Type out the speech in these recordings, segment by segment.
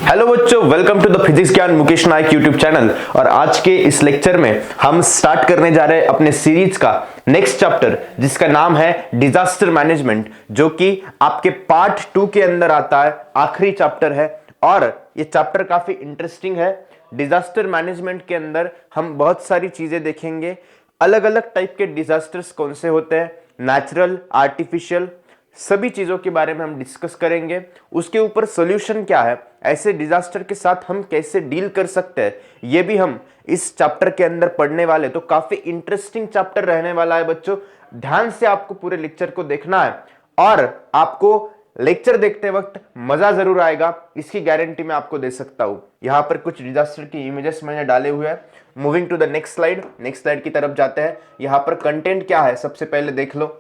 Hello बच्चों, welcome to the physics ज्ञान मुकेश नायक YouTube channel. और आज के इस लेक्चर में हम स्टार्ट करने जा रहे हैं अपने सीरीज का नेक्स्ट चैप्टर, जिसका नाम है डिजास्टर मैनेजमेंट, जो कि आपके पार्ट 2 के अंदर आता है, आखिरी चैप्टर है। और ये चैप्टर काफी इंटरेस्टिंग है। डिजास्टर मैनेजमेंट के अंदर हम बहुत सारी चीजें देखेंगे। अलग अलग टाइप के डिजास्टर्स कौन से होते हैं, नेचुरल, आर्टिफिशियल, सभी चीजों के बारे में हम डिस्कस करेंगे। उसके ऊपर सॉल्यूशन क्या है, ऐसे डिजास्टर के साथ हम कैसे डील कर सकते हैं, ये भी हम इस चैप्टर के अंदर पढ़ने वाले। तो काफी इंटरेस्टिंग चैप्टर रहने वाला है बच्चों। ध्यान से आपको पूरे लेक्चर को देखना है और आपको लेक्चर देखते वक्त मजा जरूर आएगा, इसकी गारंटी मैं आपको दे सकता हूं। यहां पर कुछ डिजास्टर की इमेजेस मैंने डाले हुए हैं। Moving to the next slide की तरफ जाते हैं। यहां पर कंटेंट क्या है सबसे पहले देख लो।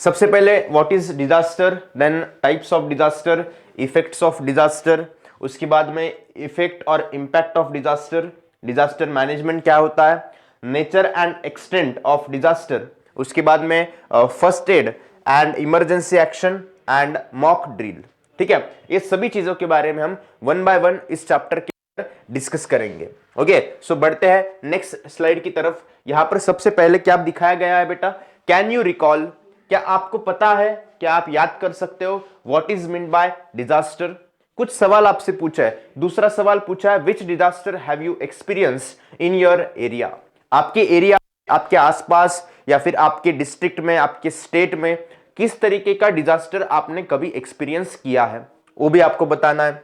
सबसे पहले what is disaster, then types of disaster, effects of disaster, उसके बाद में इफेक्ट और impact of disaster, disaster management क्या होता है, nature and extent of disaster, उसके बाद में first aid and emergency action and mock drill. ठीक है, ये सभी चीजों के बारे में हम वन बाय वन इस चैप्टर के डिस्कस करेंगे। ओके, सो बढ़ते हैं नेक्स्ट स्लाइड की तरफ। यहां पर सबसे पहले क्या दिखाया गया है बेटा, कैन यू रिकॉल, क्या आपको पता है, क्या आप याद कर सकते हो what is mean by disaster. कुछ सवाल आपसे पूछा है। दूसरा सवाल पूछा है which disaster have you experience in your area, आपके एरिया, आपके आसपास या फिर आपके डिस्ट्रिक्ट में, आपके स्टेट में किस तरीके का डिजास्टर आपने कभी एक्सपीरियंस किया है, वो भी आपको बताना है।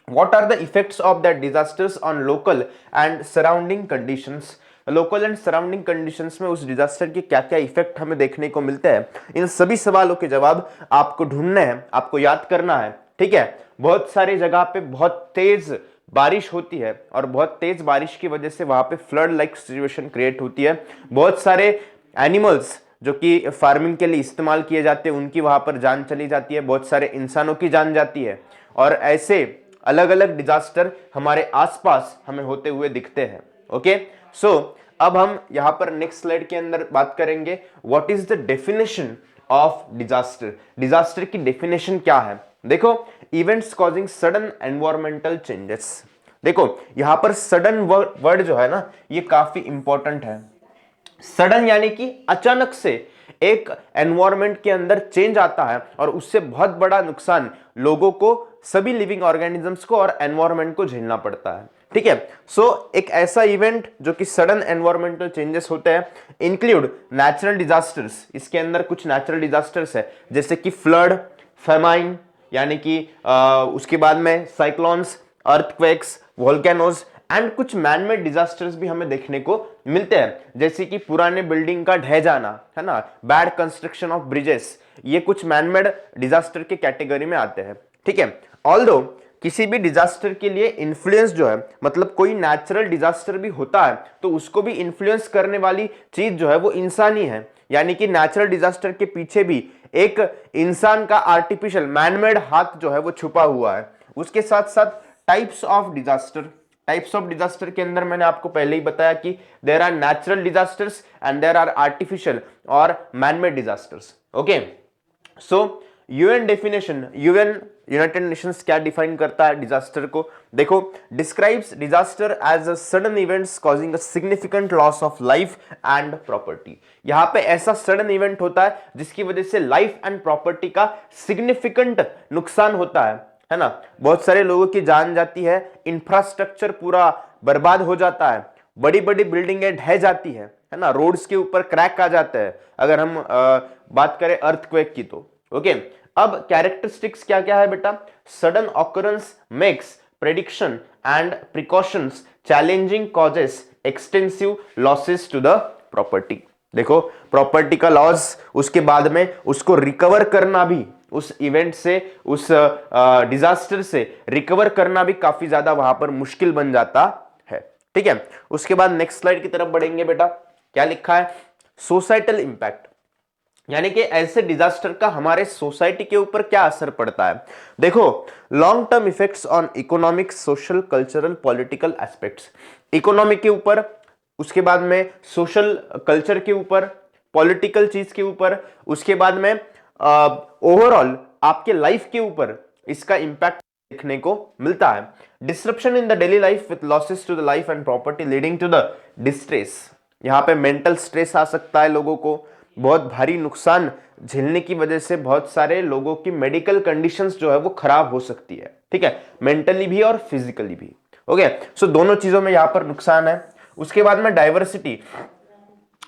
What are the effects of that disasters on local and surrounding conditions? Local and surrounding conditions में उस डिजास्टर के क्या क्या इफेक्ट हमें देखने को मिलते हैं, इन सभी सवालों के जवाब आपको ढूंढने हैं, आपको याद करना है। ठीक है, बहुत सारी जगह पे बहुत तेज बारिश होती है और बहुत तेज बारिश की वजह से वहां पे फ्लड लाइक सिचुएशन क्रिएट होती है। बहुत सारे एनिमल्स जो कि फार्मिंग के लिए इस्तेमाल किए जाते हैं उनकी वहां पर जान चली जाती है, बहुत सारे इंसानों की जान जाती है। और ऐसे अलग अलग डिजास्टर हमारे आसपास हमें होते हुए दिखते हैं। ओके, सो अब हम यहां पर नेक्स्ट स्लाइड के अंदर बात करेंगे what is the definition of disaster. Disaster की डेफिनेशन क्या है, देखो, events causing sudden environmental changes. देखो यहां पर सडन वर्ड जो है ना, ये काफी इंपॉर्टेंट है। सडन यानी कि अचानक से एक एनवायरमेंट के अंदर चेंज आता है और उससे बहुत बड़ा नुकसान लोगों को, सभी लिविंग ऑर्गेनिजम्स को और एनवायरमेंट को झेलना पड़ता है। ठीक है, सो एक ऐसा इवेंट जो कि सडन एनवायरमेंटल चेंजेस होते हैं, इंक्लूड नेचुरल डिजास्टर्स। इसके अंदर कुछ नेचुरल डिजास्टर्स है जैसे कि फ्लड, फेमाइन, यानी कि उसके बाद में साइक्लोन्स, अर्थक्वेक्स, वोल्केनोज एंड कुछ मैनमेड डिजास्टर्स भी हमें देखने को मिलते हैं, जैसे कि पुराने बिल्डिंग का ढह जाना, है ना, बैड कंस्ट्रक्शन ऑफ ब्रिजेस, ये कुछ मैनमेड डिजास्टर के कैटेगरी में आते हैं। ठीक है, ऑल्दो किसी भी डिजास्टर के लिए इन्फ्लुएंस जो है, मतलब कोई नेचुरल डिजास्टर भी होता है तो उसको भी इन्फ्लुएंस करने वाली चीज जो है वो इंसान ही है। यानी कि नेचुरल डिजास्टर के पीछे भी एक इंसान का आर्टिफिशियल मैनमेड हाथ जो है वो छुपा हुआ है। उसके साथ साथ types of disaster, types of disaster के अंदर मैंने आपको पहले ही बताया कि there are natural disasters and there are artificial और manmade disasters. Okay, so UN definition, UN United Nations क्या डिफाइन करता है डिजास्टर को, देखो, describes disaster as a sudden events causing a significant loss of life and property. यहां पे ऐसा sudden event होता है जिसकी वजह से लाइफ एंड प्रॉपर्टी का सिग्निफिकेंट नुकसान होता है ना। बहुत सारे लोगों की जान जाती है, इंफ्रास्ट्रक्चर पूरा बर्बाद हो जाता है, बड़ी बड़ी बिल्डिंगें ढह जाती है ना, रोड्स के ऊपर क्रैक आ जाते हैं अगर हम बात करें अर्थक्वेक की तो। ओके, अब कैरेक्टरिस्टिक्स क्या क्या है बेटा, sudden occurrence makes prediction and precautions challenging, causes extensive losses to the property. देखो, प्रॉपर्टी का लॉस, उसके बाद में उसको रिकवर करना भी, उस इवेंट से, उस डिजास्टर से रिकवर करना भी काफी ज्यादा वहां पर मुश्किल बन जाता है। ठीक है, उसके बाद नेक्स्ट स्लाइड की तरफ बढ़ेंगे बेटा। क्या लिखा है, सोसाइटल इंपैक्ट, यानी कि ऐसे डिजास्टर का हमारे सोसाइटी के ऊपर क्या असर पड़ता है। देखो, long term effects on economic, social, cultural, political aspects. Economic के ऊपर, उसके बाद में सोशल कल्चर के ऊपर, पॉलिटिकल चीज के ऊपर, उसके बाद में ओवरऑल आपके लाइफ के ऊपर इसका इंपैक्ट देखने को मिलता है। Disruption in the daily life with losses to the life and property leading to the distress. यहाँ पे मेंटल स्ट्रेस आ सकता है, लोगों को बहुत भारी नुकसान झेलने की वजह से बहुत सारे लोगों की मेडिकल कंडीशंस जो है वो खराब हो सकती है, ठीक है, मेंटली भी और फिजिकली भी। ओके, सो दोनों चीजों में यहाँ पर नुकसान है। उसके बाद में diversity,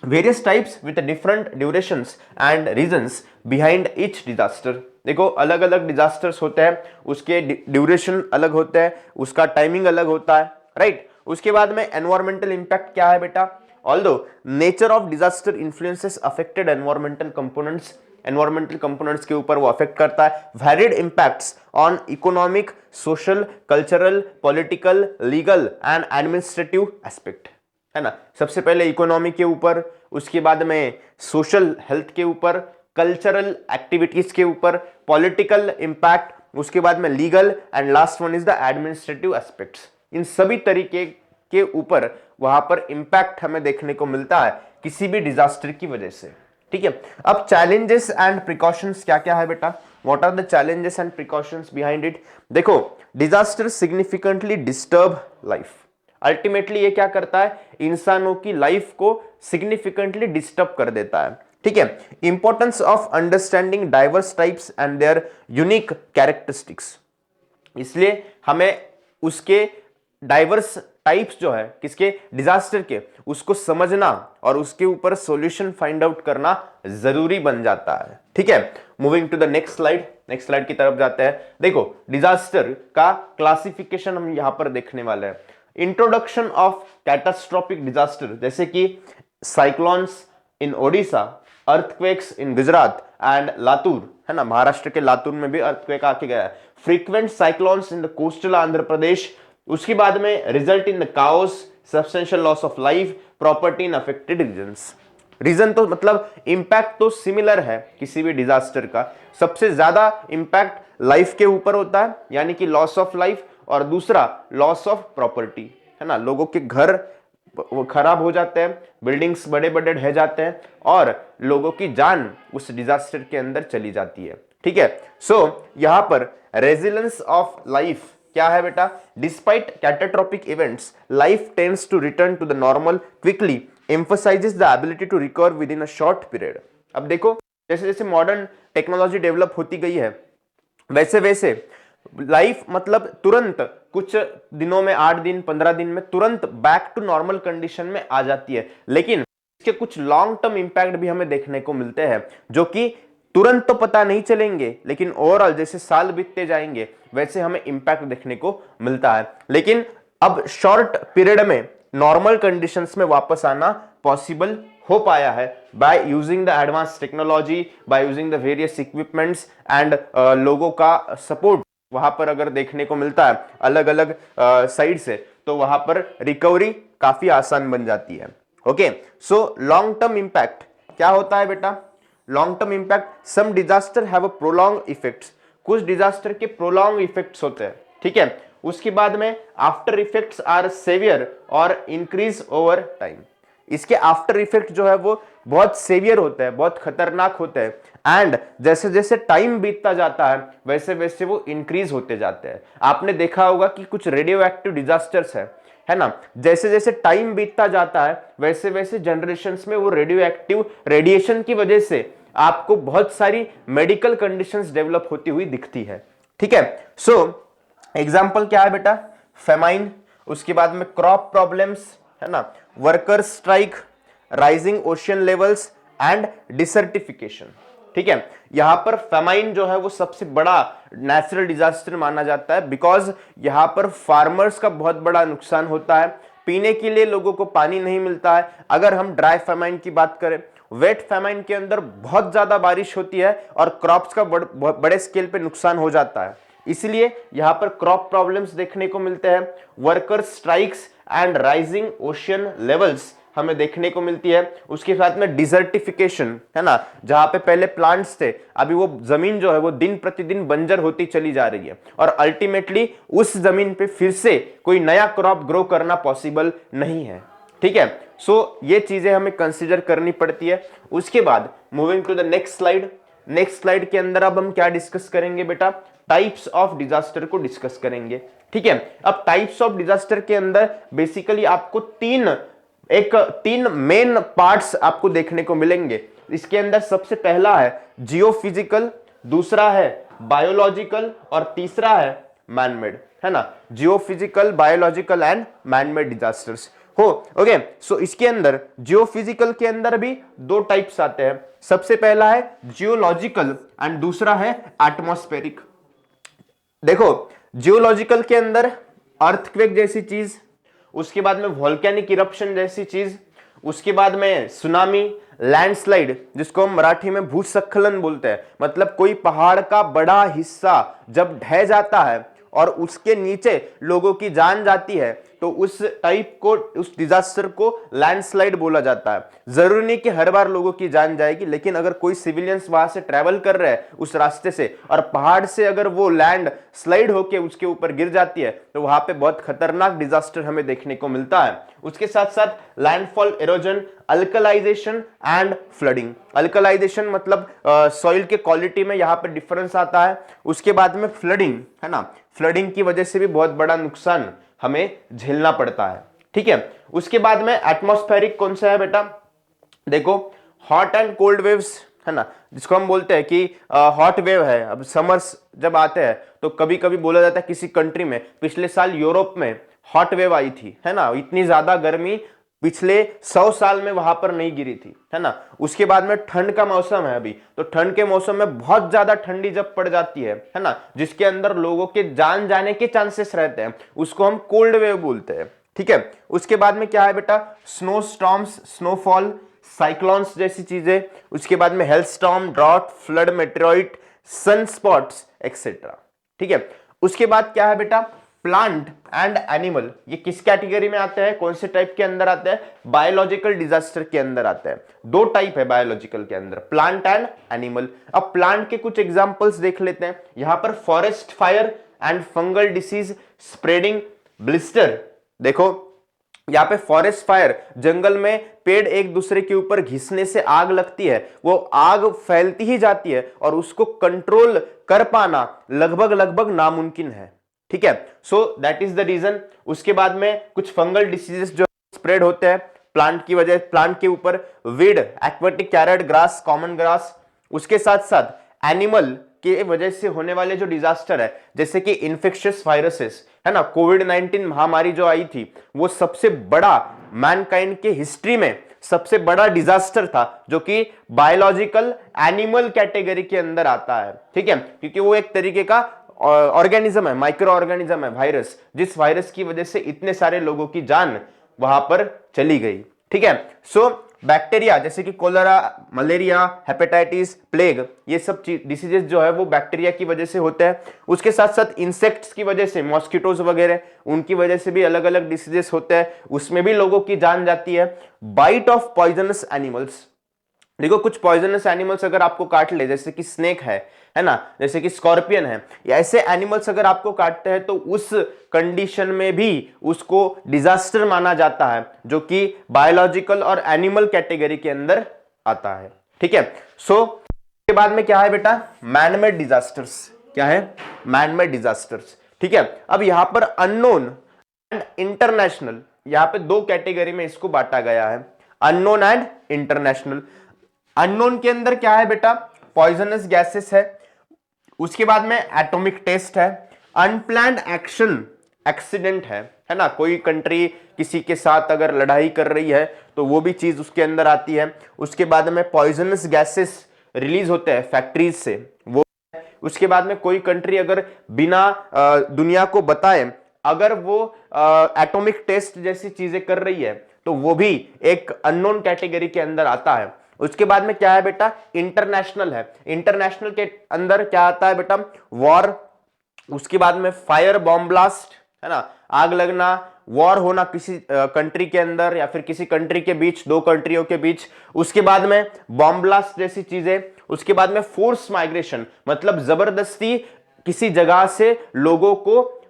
various types with different durations and reasons behind each disaster. देखो अलग अलग डिजास्टर्स होते हैं, उसके ड्यूरेशन अलग होते हैं, उसका टाइमिंग अलग होता है, राइट। उसके बाद में एनवायरमेंटल इंपैक्ट क्या है बेटा, although nature of disaster influences affected environmental components, environmental components के ऊपर वो अफेक्ट करता है। Varied impacts on economic, social, cultural, political, legal and administrative aspect, है ना। सबसे पहले इकोनॉमी के ऊपर, उसके बाद में सोशल हेल्थ के ऊपर, कल्चरल एक्टिविटीज के ऊपर, पॉलिटिकल इंपैक्ट, उसके बाद में legal and last one is the administrative aspects. इन सभी तरीके के ऊपर वहां पर इंपैक्ट हमें देखने को मिलता है किसी भी डिजास्टर की वजह से, ठीक है। अब चैलेंजेस एंड प्रिकॉशंस क्या क्या है बेटा, what are the challenges and precautions behind it. देखो disaster significantly disturb life, ultimately ये क्या करता है, इंसानों की लाइफ को सिग्निफिकेंटली डिस्टर्ब कर देता है, ठीक है। Importance of understanding diverse types and there unique characteristics, इसलिए हमें उसके डाइवर्स टाइप्स जो है किसके, डिजास्टर के, उसको समझना और उसके ऊपर सॉल्यूशन फाइंड आउट करना जरूरी बन जाता है, ठीक है। Moving to the next slide, next slide की तरफ जाते हैं। देखो डिजास्टर का क्लासिफिकेशन हम यहां पर देखने वाले हैं। इंट्रोडक्शन ऑफ कैटास्ट्रोफिक डिजास्टर, जैसे कि cyclones in Odisha, earthquakes in Gujarat and Latur, है ना, महाराष्ट्र के लातूर में भी अर्थक्वेक आके गया है। Frequent cyclones in the coastal Andhra Pradesh, उसके बाद में result in the chaos, substantial loss of life, property in affected regions. Region तो मतलब इंपैक्ट तो सिमिलर है किसी भी डिजास्टर का, सबसे ज्यादा इंपैक्ट लाइफ के ऊपर होता है, यानी कि लॉस ऑफ लाइफ, और दूसरा लॉस ऑफ प्रॉपर्टी, है ना, लोगों के घर वो खराब हो जाते हैं, बिल्डिंग्स बड़े बड़े ढह जाते हैं और लोगों की जान उस डिजास्टर के अंदर चली जाती है, ठीक है। सो यहां पर रेजिलेंस ऑफ लाइफ क्या है बेटा, despite catastrophic events life tends to return to the normal quickly, emphasizes the ability to recover within a short period. अब देखो जैसे जैसे मॉडर्न टेक्नोलॉजी डेवलप होती गई है वैसे वैसे लाइफ मतलब तुरंत कुछ दिनों में, 8 दिन 15 दिन में तुरंत बैक टू नॉर्मल कंडीशन में आ जाती है, लेकिन इसके कुछ लॉन्ग टर्म इंपैक्ट भी हमें देखने को मिलते हैं जो कि तुरंत तो पता नहीं चलेंगे, लेकिन ओवरऑल जैसे साल बीतते जाएंगे वैसे हमें इंपैक्ट देखने को मिलता है। लेकिन अब शॉर्ट पीरियड में नॉर्मल कंडीशंस में वापस आना पॉसिबल हो पाया है by using the advance technology, by using the various equipments and लोगों का सपोर्ट वहां पर अगर देखने को मिलता है अलग अलग साइड से, तो वहां पर रिकवरी काफी आसान बन जाती है। Okay, so long term impact क्या होता है बेटा, long term impact, some disaster have a prolong effects, कुछ डिजास्टर के प्रोलॉन्ग इफेक्ट्स होते हैं, ठीक है। उसके बाद में आफ्टर इफेक्ट्स आर सेवियर और इंक्रीज ओवर टाइम, इसके आफ्टर इफेक्ट जो है वो बहुत सेवियर होते हैं, बहुत खतरनाक होते हैं एंड जैसे जैसे टाइम बीतता जाता है वैसे वैसे वो इंक्रीज होते जाते हैं। आपने देखा होगा कि कुछ रेडियो एक्टिव डिजास्टर्स है ना, जैसे जैसे टाइम बीतता जाता है वैसे वैसे जनरेशंस में वो रेडियो एक्टिव रेडिएशन की वजह से आपको बहुत सारी मेडिकल कंडीशंस डेवलप होती हुई दिखती है, ठीक है। सो एग्जांपल क्या है बेटा, फेमाइन, उसके बाद में क्रॉप प्रॉब्लम्स, है ना, worker strike, rising ocean levels and desertification, ठीक है। यहां पर फेमाइन जो है वो सबसे बड़ा नेचुरल डिजास्टर माना जाता है, बिकॉज यहां पर फार्मर्स का बहुत बड़ा नुकसान होता है, पीने के लिए लोगों को पानी नहीं मिलता है। अगर हम ड्राई फेमाइन की बात करें, वेट फेमाइन के अंदर बहुत ज्यादा बारिश होती है और क्रॉप्स का बड़े स्केल पे नुकसान हो जाता है, इसलिए यहां पर क्रॉप प्रॉब्लम्स देखने को मिलते हैं। Worker strikes and rising ocean levels हमें देखने को मिलती है। उसके साथ में डिजर्टिफिकेशन, है ना, जहां पे पहले प्लांट्स थे अभी वो जमीन जो है वो दिन प्रतिदिन बंजर होती चली जा रही है और अल्टीमेटली उस जमीन पे फिर से कोई नया क्रॉप ग्रो करना पॉसिबल नहीं है, ठीक है। सो ये चीजें हमें कंसीडर करनी पड़ती है। उसके बाद moving to the next slide, next slide के अंदर अब हम क्या डिस्कस करेंगे बेटा, टाइप्स ऑफ डिजास्टर को डिस्कस करेंगे। ठीक है, अब टाइप्स ऑफ डिजास्टर के अंदर बेसिकली आपको तीन मेन पार्ट्स आपको देखने को मिलेंगे। इसके अंदर सबसे पहला है जियोफिजिकल, दूसरा है बायोलॉजिकल और तीसरा है मैनमेड, है ना। Geophysical, biological and manmade disasters हो। ओके, सो इसके अंदर जियोफिजिकल के अंदर भी दो टाइप्स आते हैं। सबसे पहला है जियोलॉजिकल एंड दूसरा है एटमॉस्फेरिक। देखो, जियोलॉजिकल के अंदर अर्थक्वेक जैसी चीज, उसके बाद में वोल्केनिक इरप्शन जैसी चीज, उसके बाद में सुनामी, लैंडस्लाइड जिसको हम मराठी में भूस्खलन बोलते हैं, मतलब कोई पहाड़ का बड़ा हिस्सा जब ढह जाता है और उसके नीचे लोगों की जान जाती है तो उस टाइप को, उस डिजास्टर को लैंडस्लाइड बोला जाता है। जरूरी नहीं कि हर बार लोगों की जान जाएगी, लेकिन अगर कोई सिविलियंस वहां से ट्रेवल कर रहे हैं उस रास्ते से और पहाड़ से अगर वो लैंड स्लाइड होके उसके ऊपर गिर जाती है तो वहां पे बहुत खतरनाक डिजास्टर हमें देखने को मिलता है। उसके साथ साथ लैंडफॉल, इरोजन, अल्कलाइजेशन एंड फ्लडिंग। अल्कलाइजेशन मतलब सॉइल के क्वालिटी में यहां पर डिफरेंस आता है। उसके बाद में फ्लडिंग, है ना, फ्लडिंग की वजह से भी बहुत बड़ा नुकसान हमें झेलना पड़ता है। ठीक है, उसके बाद में एटमॉस्फेरिक कौन सा है बेटा? देखो, हॉट एंड कोल्ड वेव्स, है ना, जिसको हम बोलते हैं कि हॉट वेव है। अब समर्स जब आते हैं तो कभी कभी बोला जाता है किसी कंट्री में, पिछले साल यूरोप में हॉट वेव आई थी, है ना, इतनी ज्यादा गर्मी पिछले 100 साल में वहां पर नहीं गिरी थी, है ना। उसके बाद में ठंड का मौसम है अभी, तो ठंड के मौसम में बहुत ज्यादा ठंडी जब पड़ जाती है ना, जिसके अंदर लोगों के जान जाने के चांसेस रहते हैं, उसको हम कोल्ड वेव बोलते हैं। ठीक है, उसके बाद में क्या है बेटा? स्नो स्टॉर्म्स, स्नोफॉल, साइक्लोन्स जैसी चीजें। उसके बाद में hail storm, drought, flood, meteoroid, sunspots etcetera. ठीक है, उसके बाद क्या है बेटा? Plant and animal. ये किस कैटेगरी में आते हैं, कौन से टाइप के अंदर आते हैं? बायोलॉजिकल डिजास्टर के अंदर आते हैं। दो टाइप है बायोलॉजिकल के अंदर, प्लांट एंड एनिमल। अब प्लांट के कुछ एग्जांपल्स देख लेते हैं। यहां पर forest fire and fungal disease spreading blister. देखो, यहाँ पे फॉरेस्ट फायर, जंगल में पेड़ एक दूसरे के ऊपर घिसने से आग लगती है, वो आग फैलती ही जाती है और उसको कंट्रोल कर पाना लगभग नामुमकिन है। ठीक है, so that is the reason. उसके बाद में कुछ फंगल डिसीजेस जो स्प्रेड होते हैं प्लांट की वजह, प्लांट के ऊपर weed, aquatic carrot grass, common grass. उसके साथ साथ एनिमल के वजह से होने वाले जो डिजास्टर है, जैसे कि इन्फेक्शियस वायरसेस, है ना, कोविड-19 महामारी जो आई थी, वो सबसे बड़ा मैनकाइंड के हिस्ट्री में सबसे बड़ा डिजास्टर था, जो कि बायोलॉजिकल एनिमल कैटेगरी के अंदर आता है। ठीक है, क्योंकि वो एक तरीके का ऑर्गेनिज्म है, माइक्रो ऑर्गेनिज्म है, वायरस, जिस वायरस की वजह से इतने सारे लोगों की जान वहां पर चली गई। ठीक है, सो बैक्टीरिया जैसे कि कोलेरा, मलेरिया, हेपेटाइटिस, प्लेग, ये सब डिसीजेस जो है वो बैक्टीरिया की वजह से होते हैं। उसके साथ साथ इंसेक्ट्स की वजह से, मॉस्किटोज वगैरह, उनकी वजह से भी अलग अलग डिसीजेस होते हैं, उसमें भी लोगों की जान जाती है। Bite of poisonous animals. देखो, कुछ पॉइजनस एनिमल्स अगर आपको काट ले, जैसे कि स्नेक है ना, जैसे कि स्कॉर्पियन है, या ऐसे एनिमल्स अगर आपको काटते हैं तो उस कंडीशन में भी उसको डिजास्टर माना जाता है, जो कि बायोलॉजिकल और एनिमल कैटेगरी के अंदर आता है। ठीक है, सो इसके बाद में क्या है बेटा? Manmade disasters. क्या है? Manmade disasters. ठीक है, अब यहां पर अननोन एंड इंटरनेशनल, यहां पे दो कैटेगरी में इसको बांटा गया है, अननोन एंड इंटरनेशनल। अननोन के अंदर क्या है बेटा? पॉइजनस गैसेस है, उसके बाद में एटॉमिक टेस्ट है, अनप्लान्ड एक्शन, एक्सीडेंट है ना, कोई कंट्री किसी के साथ अगर लड़ाई कर रही है तो वो भी चीज उसके अंदर आती है। उसके बाद में पॉइजनस गैसेस रिलीज होते हैं फैक्ट्रीज से, वो। उसके बाद में कोई कंट्री अगर बिना दुनिया को बताए अगर वो एटॉमिक टेस्ट जैसी चीजें कर रही है तो वो भी एक अननोन कैटेगरी के अंदर आता है। उसके बाद में क्या है बेटा? इंटरनेशनल है। इंटरनेशनल के अंदर क्या आता है बेटा? वॉर, उसके बाद में फायर, बॉम्ब ब्लास्ट, है ना, आग लगना, वॉर होना किसी कंट्री के अंदर या फिर किसी कंट्री के बीच, दो कंट्रियों के बीच। उसके बाद में बॉम्ब ब्लास्ट जैसी चीजें। उसके बाद में फोर्स माइग्रेशन, मतलब जबरदस्ती किसी जगह से लोगों को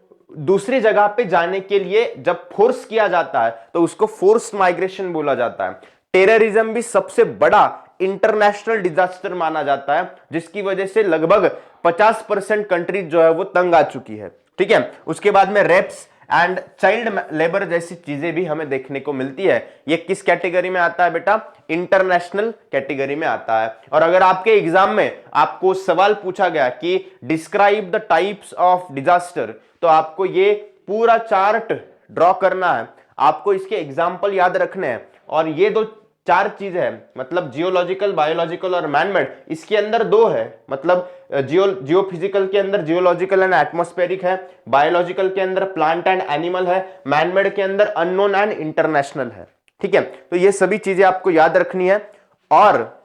दूसरी जगह पे जाने के लिए जब फोर्स किया जाता है तो उसको फोर्स माइग्रेशन बोला जाता है। टेररिज्म भी सबसे बड़ा इंटरनेशनल डिजास्टर माना जाता है, जिसकी वजह से लगभग 50% कंट्रीज जो है वो तंग आ चुकी है। ठीक है, उसके बाद में रेप्स एंड चाइल्ड लेबर जैसी चीजें भी हमें देखने को मिलती है। ये किस कैटेगरी में आता है बेटा? इंटरनेशनल कैटेगरी में आता है। और अगर आपके एग्जाम में आपको सवाल पूछा गया कि describe the types of disaster, तो आपको ये पूरा चार्ट ड्रॉ करना है, आपको इसके एग्जाम्पल याद रखने हैं। और ये दो चार चीज है, मतलब जियोलॉजिकल, बायोलॉजिकल और मैनमेड, इसके अंदर दो है, मतलब जियोफिजिकल के अंदर जियोलॉजिकल एंड एटमॉस्फेरिक है, बायोलॉजिकल के अंदर प्लांट एंड एनिमल है, मैनमेड के अंदर अननोन एंड इंटरनेशनल है। ठीक है, तो ये सभी चीजें आपको याद रखनी है और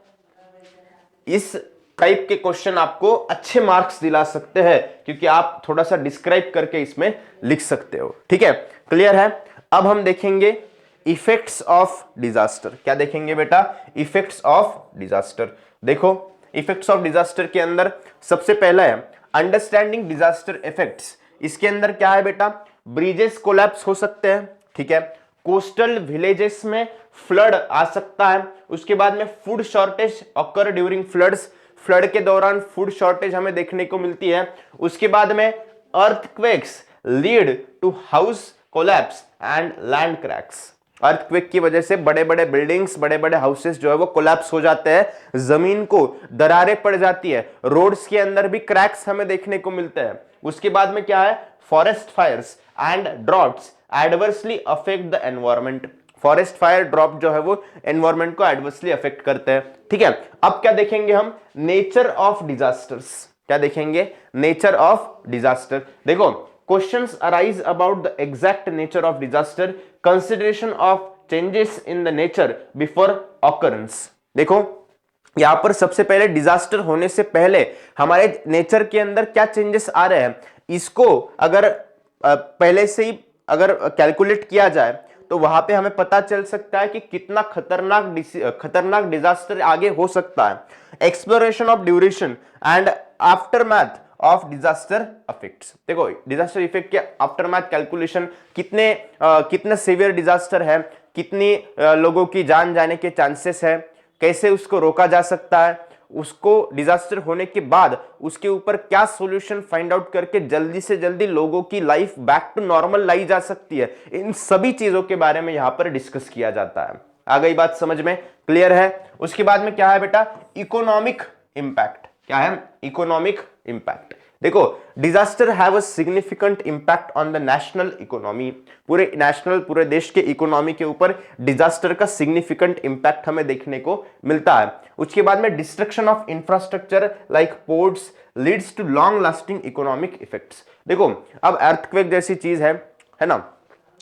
इस टाइप के क्वेश्चन आपको अच्छे मार्क्स दिला सकते हैं क्योंकि आप थोड़ा सा डिस्क्राइब करके इसमें लिख सकते हो। ठीक है, क्लियर है? अब हम देखेंगे इफेक्ट्स ऑफ डिजास्टर। क्या देखेंगे बेटा? Effects of disaster. देखो, इफेक्ट्स ऑफ डिजास्टर के अंदर सबसे पहला है अंडरस्टैंडिंग डिजास्टर इफेक्ट्स। इसके अंदर क्या है बेटा? ब्रिजेस कोलैप्स हो सकते हैं। ठीक है, कोस्टल विलेजेस में फ्लड आ सकता है। उसके बाद में food shortage occur during floods, flood के दौरान फूड शॉर्टेज हमें देखने को मिलती है। उसके बाद में earthquakes lead to house collapse and land cracks. Earthquake की वजह से बड़े बड़े बिल्डिंग्स, बड़े बड़े हाउसेस जो है वो कोलैप्स हो जाते हैं, जमीन को दरारें पड़ जाती है, रोड्स के अंदर भी क्रैक्स हमें देखने को मिलते हैं। उसके बाद में क्या है? Forest fires and droughts adversely affect the environment. Forest fire, drop जो है वो एनवायरमेंट को एडवर्सली अफेक्ट करते हैं। ठीक है, अब क्या देखेंगे हम? Nature of disasters. क्या देखेंगे? Nature of disaster. देखो, questions arise about the exact nature of disaster, consideration of changes in the nature before occurrence। देखो, यहां पर सबसे पहले डिजास्टर होने से पहले हमारे नेचर के अंदर क्या चेंजेस आ रहे हैं, इसको अगर पहले से ही अगर कैलकुलेट किया जाए तो वहां पे हमें पता चल सकता है कि कितना खतरनाक डिजास्टर आगे हो सकता है। Exploration of duration and aftermath of disaster effects. देखो, डिजास्टर इफेक्ट के आफ्टरमैथ कैलकुलेशन, कितने सीवियर डिजास्टर है, कितनी लोगों की जान जाने के चांसेस है, कैसे उसको रोका जा सकता है, उसको डिजास्टर होने के बाद उसके ऊपर क्या सॉल्यूशन फाइंड आउट करके जल्दी से जल्दी लोगों की लाइफ बैक टू नॉर्मल लाई जा सकती है, इन सभी चीजों के बारे में यहां पर डिस्कस किया जाता है। आ गई बात समझ में? क्लियर है? उसके बाद में क्या है बेटा? Economic impact. क्या है? Economic impact. देखो, disaster have a significant impact on the national economy. पूरे देश के इकोनॉमी के ऊपर डिजास्टर का सिग्निफिकेंट इंपैक्ट हमें देखने को मिलता है। उसके बाद में destruction of infrastructure like ports leads to long lasting economic effects. देखो, अब अर्थक्वेक जैसी चीज है ना,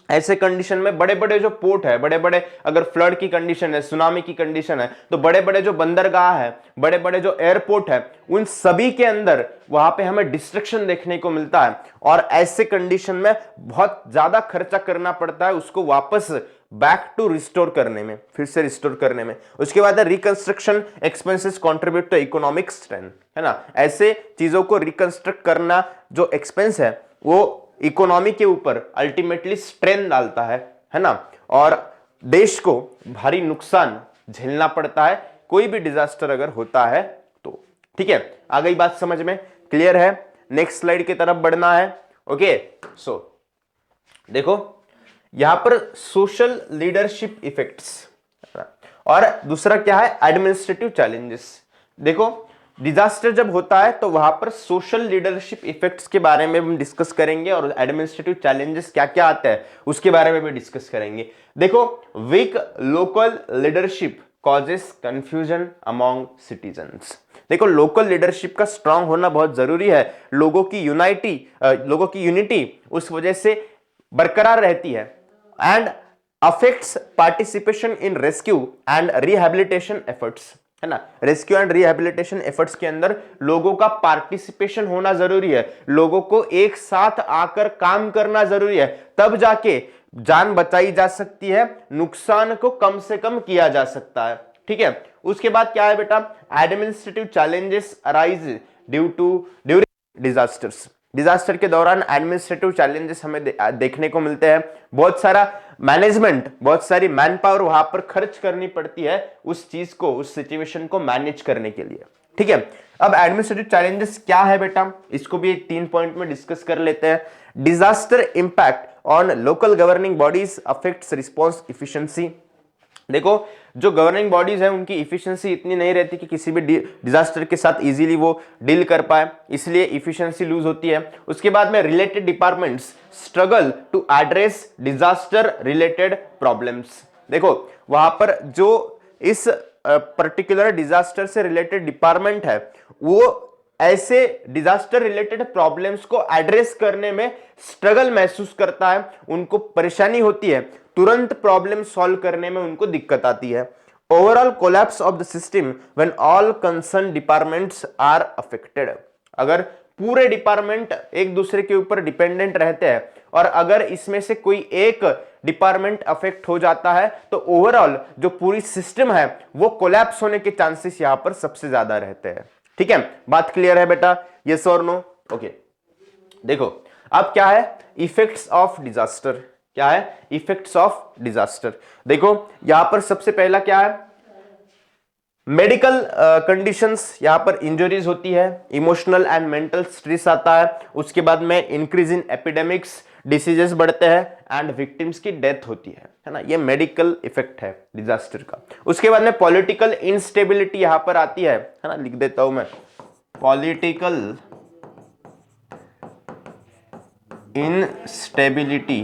ऐसे कंडीशन में बड़े बड़े जो पोर्ट है, बड़े बड़े अगर फ्लड की कंडीशन है, सुनामी की कंडीशन है, तो बड़े बड़े जो बंदरगाह है, बड़े बड़े जो एयरपोर्ट है, उन सभी के अंदर वहां पे हमें डिस्ट्रक्शन देखने को मिलता है। और ऐसे कंडीशन में बहुत ज्यादा खर्चा करना पड़ता है उसको वापस बैक टू रिस्टोर करने में, फिर से रिस्टोर करने में। उसके बाद reconstruction expenses contribute to economic strength, है ना। ऐसे चीजों को रिकंस्ट्रक्ट करना जो एक्सपेंस है वो इकोनॉमी के ऊपर अल्टीमेटली स्ट्रेन डालता है ना, और देश को भारी नुकसान झेलना पड़ता है कोई भी डिजास्टर अगर होता है तो। ठीक है, आ गई बात समझ में? क्लियर है? नेक्स्ट स्लाइड की तरफ बढ़ना है। ओके, सो देखो यहां पर सोशल लीडरशिप इफेक्ट्स और दूसरा क्या है? Administrative challenges. देखो, डिजास्टर जब होता है तो वहां पर सोशल लीडरशिप इफेक्ट्स के बारे में हम डिस्कस करेंगे और एडमिनिस्ट्रेटिव चैलेंजेस क्या क्या आते हैं उसके बारे में भी डिस्कस करेंगे। देखो, weak local leadership causes confusion among citizens. देखो, लोकल लीडरशिप का स्ट्रांग होना बहुत जरूरी है। लोगों की यूनिटी उस वजह से बरकरार रहती है and affects participation in rescue and rehabilitation efforts, है ना। रेस्क्यू एंड रिहेबिलिटेशन एफर्ट्स के अंदर लोगों का पार्टिसिपेशन होना जरूरी है, लोगों को एक साथ आकर काम करना जरूरी है, तब जाके जान बचाई जा सकती है, नुकसान को कम से कम किया जा सकता है। ठीक है, उसके बाद क्या है बेटा? Administrative challenges arise during disasters. Disaster के दौरान एडमिनिस्ट्रेटिव चैलेंजेस हमें देखने को मिलते हैं। बहुत सारा मैनेजमेंट, बहुत सारी मैन पावर वहां पर खर्च करनी पड़ती है उस चीज को, उस सिचुएशन को मैनेज करने के लिए। ठीक है, अब एडमिनिस्ट्रेटिव चैलेंजेस क्या है बेटा, इसको भी 3 पॉइंट में डिस्कस कर लेते हैं। Disaster impact on local governing bodies affects response efficiency. देखो जो गवर्निंग बॉडीज है उनकी इफिशियंसी इतनी नहीं रहती कि किसी भी डिजास्टर के साथ इजीली वो डील कर पाए, इसलिए इफिशियंसी लूज होती है। उसके बाद में related departments struggle to address disaster related problems. देखो वहां पर जो इस पर्टिकुलर डिजास्टर से रिलेटेड डिपार्टमेंट है वो ऐसे डिजास्टर रिलेटेड प्रॉब्लम्स को एड्रेस करने में स्ट्रगल महसूस करता है, उनको परेशानी होती है, तुरंत प्रॉब्लम सॉल्व करने में उनको दिक्कत आती है। Overall collapse of the system when all concern departments are affected. अगर पूरे डिपार्टमेंट एक दूसरे के ऊपर डिपेंडेंट रहते हैं और अगर इसमें से कोई एक डिपार्टमेंट अफेक्ट हो जाता है तो ओवरऑल जो पूरी सिस्टम है वो कोलैप्स होने के चांसेस यहां पर सबसे ज्यादा रहते हैं। ठीक है, बात क्लियर है बेटा, यस और नो? ओके, देखो अब क्या है इफेक्ट्स ऑफ डिजास्टर। क्या है इफेक्ट्स ऑफ डिजास्टर? देखो यहां पर सबसे पहला क्या है, मेडिकल कंडीशंस, यहां पर इंजरीज होती है, इमोशनल एंड मेंटल स्ट्रेस आता है, उसके बाद में इंक्रीज इन एपिडेमिक्स, डिसीजेस बढ़ते हैं एंड विक्टिम्स की डेथ होती है ना, ये मेडिकल इफेक्ट है डिजास्टर का। उसके बाद में पॉलिटिकल इनस्टेबिलिटी यहां पर आती है ना, लिख देता हूं मैं, पॉलिटिकल इनस्टेबिलिटी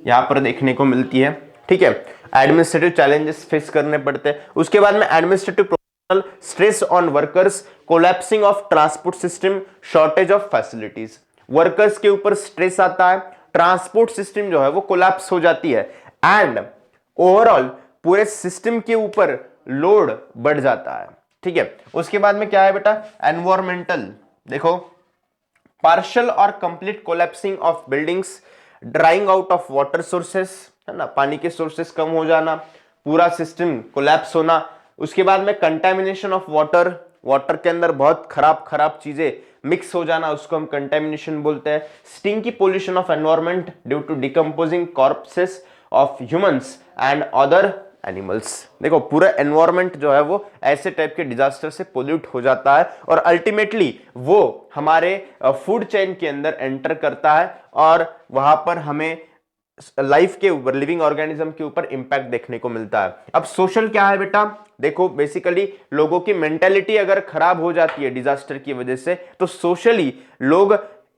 यहां पर देखने को मिलती है। ठीक है, एडमिनिस्ट्रेटिव चैलेंजेस फेस करने पड़ते हैं। उसके बाद में administrative professional stress on workers, collapsing of transport system, shortage of facilities. Workers के ऊपर स्ट्रेस आता है, ट्रांसपोर्ट सिस्टम जो है वो कोलैप्स हो जाती है एंड ओवरऑल पूरे सिस्टम के ऊपर लोड बढ़ जाता है। ठीक है, उसके बाद में क्या है बेटा, एनवायरमेंटल। देखो पार्शियल और complete collapsing of buildings, drawing out of water sources, है ना, पानी के सोर्सेस कम हो जाना, पूरा सिस्टम कोलैप्स होना। उसके बाद में कंटेमिनेशन ऑफ वाटर, वाटर के अंदर बहुत खराब खराब चीजें मिक्स हो जाना, उसको हम कंटेमिनेशन बोलते हैं। Stinky pollution of environment due to decomposing corpses of humans and other animals. देखो पूरा एनवायरनमेंट जो है वो ऐसे टाइप के डिजास्टर से पोल्यूट हो जाता है और अल्टीमेटली वो हमारे फूड चेन के अंदर एंटर करता है और वहां पर हमें लाइफ के ऊपर, लिविंग ऑर्गेनिज्म के ऊपर इंपैक्ट देखने को मिलता है। अब सोशल क्या है बेटा, देखो बेसिकली लोगों की मेंटेलिटी अगर खराब हो जाती है डिजास्टर की वजह से तो सोशली लोग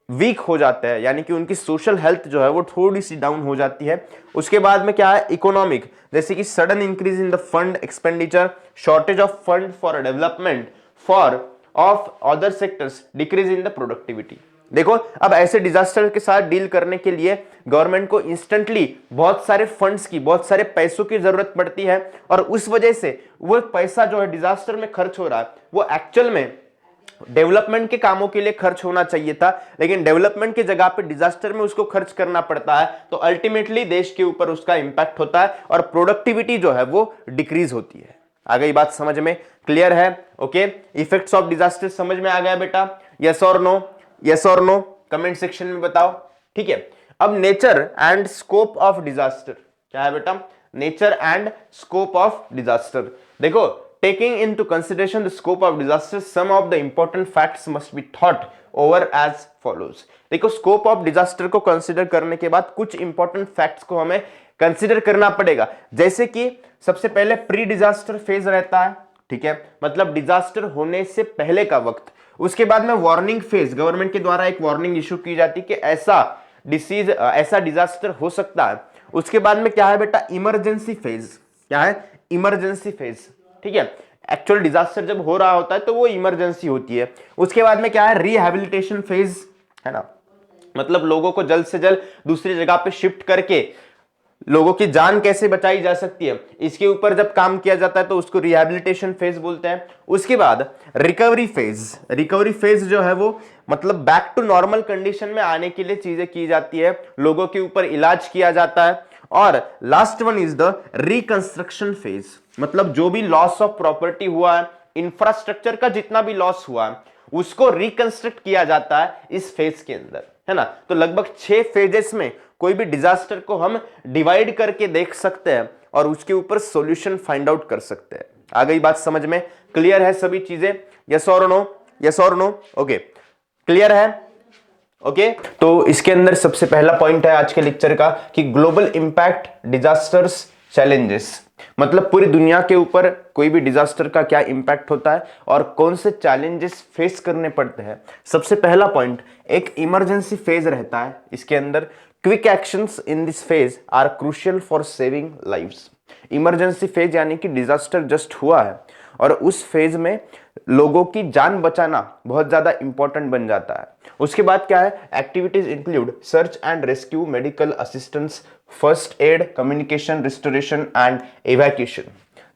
वीक हो जाते हैं, यानी कि उनकी सोशल हेल्थ जो है वो थोड़ी सी डाउन हो जाती है। उसके बाद में क्या है इकोनॉमिक, जैसे कि sudden increase in the fund expenditure, shortage of fund for development for of other sectors, decrease in the productivity. देखो अब ऐसे डिजास्टर के साथ डील करने के लिए गवर्नमेंट को इंस्टेंटली बहुत सारे फंड्स की, बहुत सारे पैसों की जरूरत पड़ती है और उस वजह से वो पैसा जो है डिजास्टर में खर्च हो रहा है वो एक्चुअल में डेवलपमेंट के कामों के लिए खर्च होना चाहिए था, लेकिन डेवलपमेंट की जगह पे डिजास्टर में उसको खर्च करना पड़ता है तो अल्टीमेटली देश के ऊपर उसका इंपैक्ट होता है और प्रोडक्टिविटी जो है वो डिक्रीज होती है। आ गई बात समझ में? क्लियर है? ओके, इफेक्ट्स ऑफ डिजास्टर समझ में आ गया बेटा? यस और नो? यस और नो कमेंट सेक्शन में बताओ। ठीक है, अब nature and scope of disaster क्या है बेटा? Nature and scope of disaster. देखो taking into consideration the scope of disaster, some of the important facts must be thought over as follows। देखो स्कोप ऑफ डिजास्टर को consider करने के बाद कुछ इंपॉर्टेंट फैक्ट्स को हमें कंसिडर करना पड़ेगा, जैसे कि सबसे पहले प्री डिजास्टर फेज रहता है। ठीक है, मतलब डिजास्टर होने से पहले का वक्त। उसके बाद में वार्निंग फेज, गवर्नमेंट के द्वारा एक वार्निंग इशू की जाती है कि ऐसा डिसीज, ऐसा डिजास्टर हो सकता है। उसके बाद में क्या है बेटा? Emergency phase. क्या है? Emergency phase. ठीक है, एक्चुअल डिजास्टर जब हो रहा होता है तो वो इमरजेंसी होती है। उसके बाद में क्या है? रिहैबिलिटेशन फेज, है ना, मतलब लोगों को जल्द से जल्द दूसरी जगह पे शिफ्ट करके लोगों की जान कैसे बचाई जा सकती है इसके ऊपर जब काम किया जाता है तो उसको रिहैबिलिटेशन फेज बोलते हैं। उसके बाद रिकवरी फेज। रिकवरी फेज जो है वो मतलब बैक टू नॉर्मल कंडीशन में आने के लिए चीजें की जाती है, लोगों के ऊपर इलाज किया जाता है। और last one is the reconstruction phase, मतलब जो भी लॉस ऑफ प्रॉपर्टी हुआ है, इंफ्रास्ट्रक्चर का जितना भी लॉस हुआ है उसको रिकंस्ट्रक्ट किया जाता है इस फेज के अंदर, है ना। तो लगभग 6 फेजेस में कोई भी डिजास्टर को हम डिवाइड करके देख सकते हैं और उसके ऊपर सॉल्यूशन फाइंड आउट कर सकते हैं। आ गई बात समझ में? क्लियर है सभी चीजें? यस और नो? यस और नो? ओके, क्लियर है? ओके तो इसके अंदर सबसे पहला पॉइंट है आज के लेक्चर का कि ग्लोबल इंपैक्ट डिजास्टर्स चैलेंजेस, मतलब पूरी दुनिया के ऊपर कोई भी डिजास्टर का क्या इंपैक्ट होता है और कौन से चैलेंजेस फेस करने पड़ते हैं। सबसे पहला पॉइंट, एक इमरजेंसी फेज रहता है इसके अंदर। Quick actions in this phase are crucial for saving lives. Emergency phase यानी कि डिजास्टर जस्ट हुआ है और उस फेज में लोगों की जान बचाना बहुत ज्यादा इंपॉर्टेंट बन जाता है। उसके बाद क्या है, activities include search and rescue, medical assistance, first aid, communication, restoration and evacuation.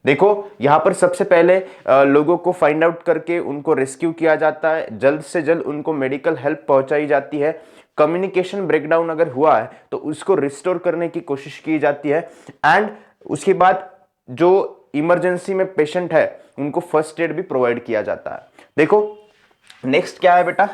देखो यहां पर सबसे पहले लोगों को फाइंड आउट करके उनको रेस्क्यू किया जाता है, जल्द से जल्द उनको मेडिकल हेल्प पहुंचाई जाती है। कम्युनिकेशन ब्रेकडाउन अगर हुआ है तो उसको रिस्टोर करने की कोशिश की जाती है एंड उसके बाद जो इमरजेंसी में पेशेंट है उनको फर्स्ट एड भी प्रोवाइड किया जाता है। देखो नेक्स्ट क्या है बेटा,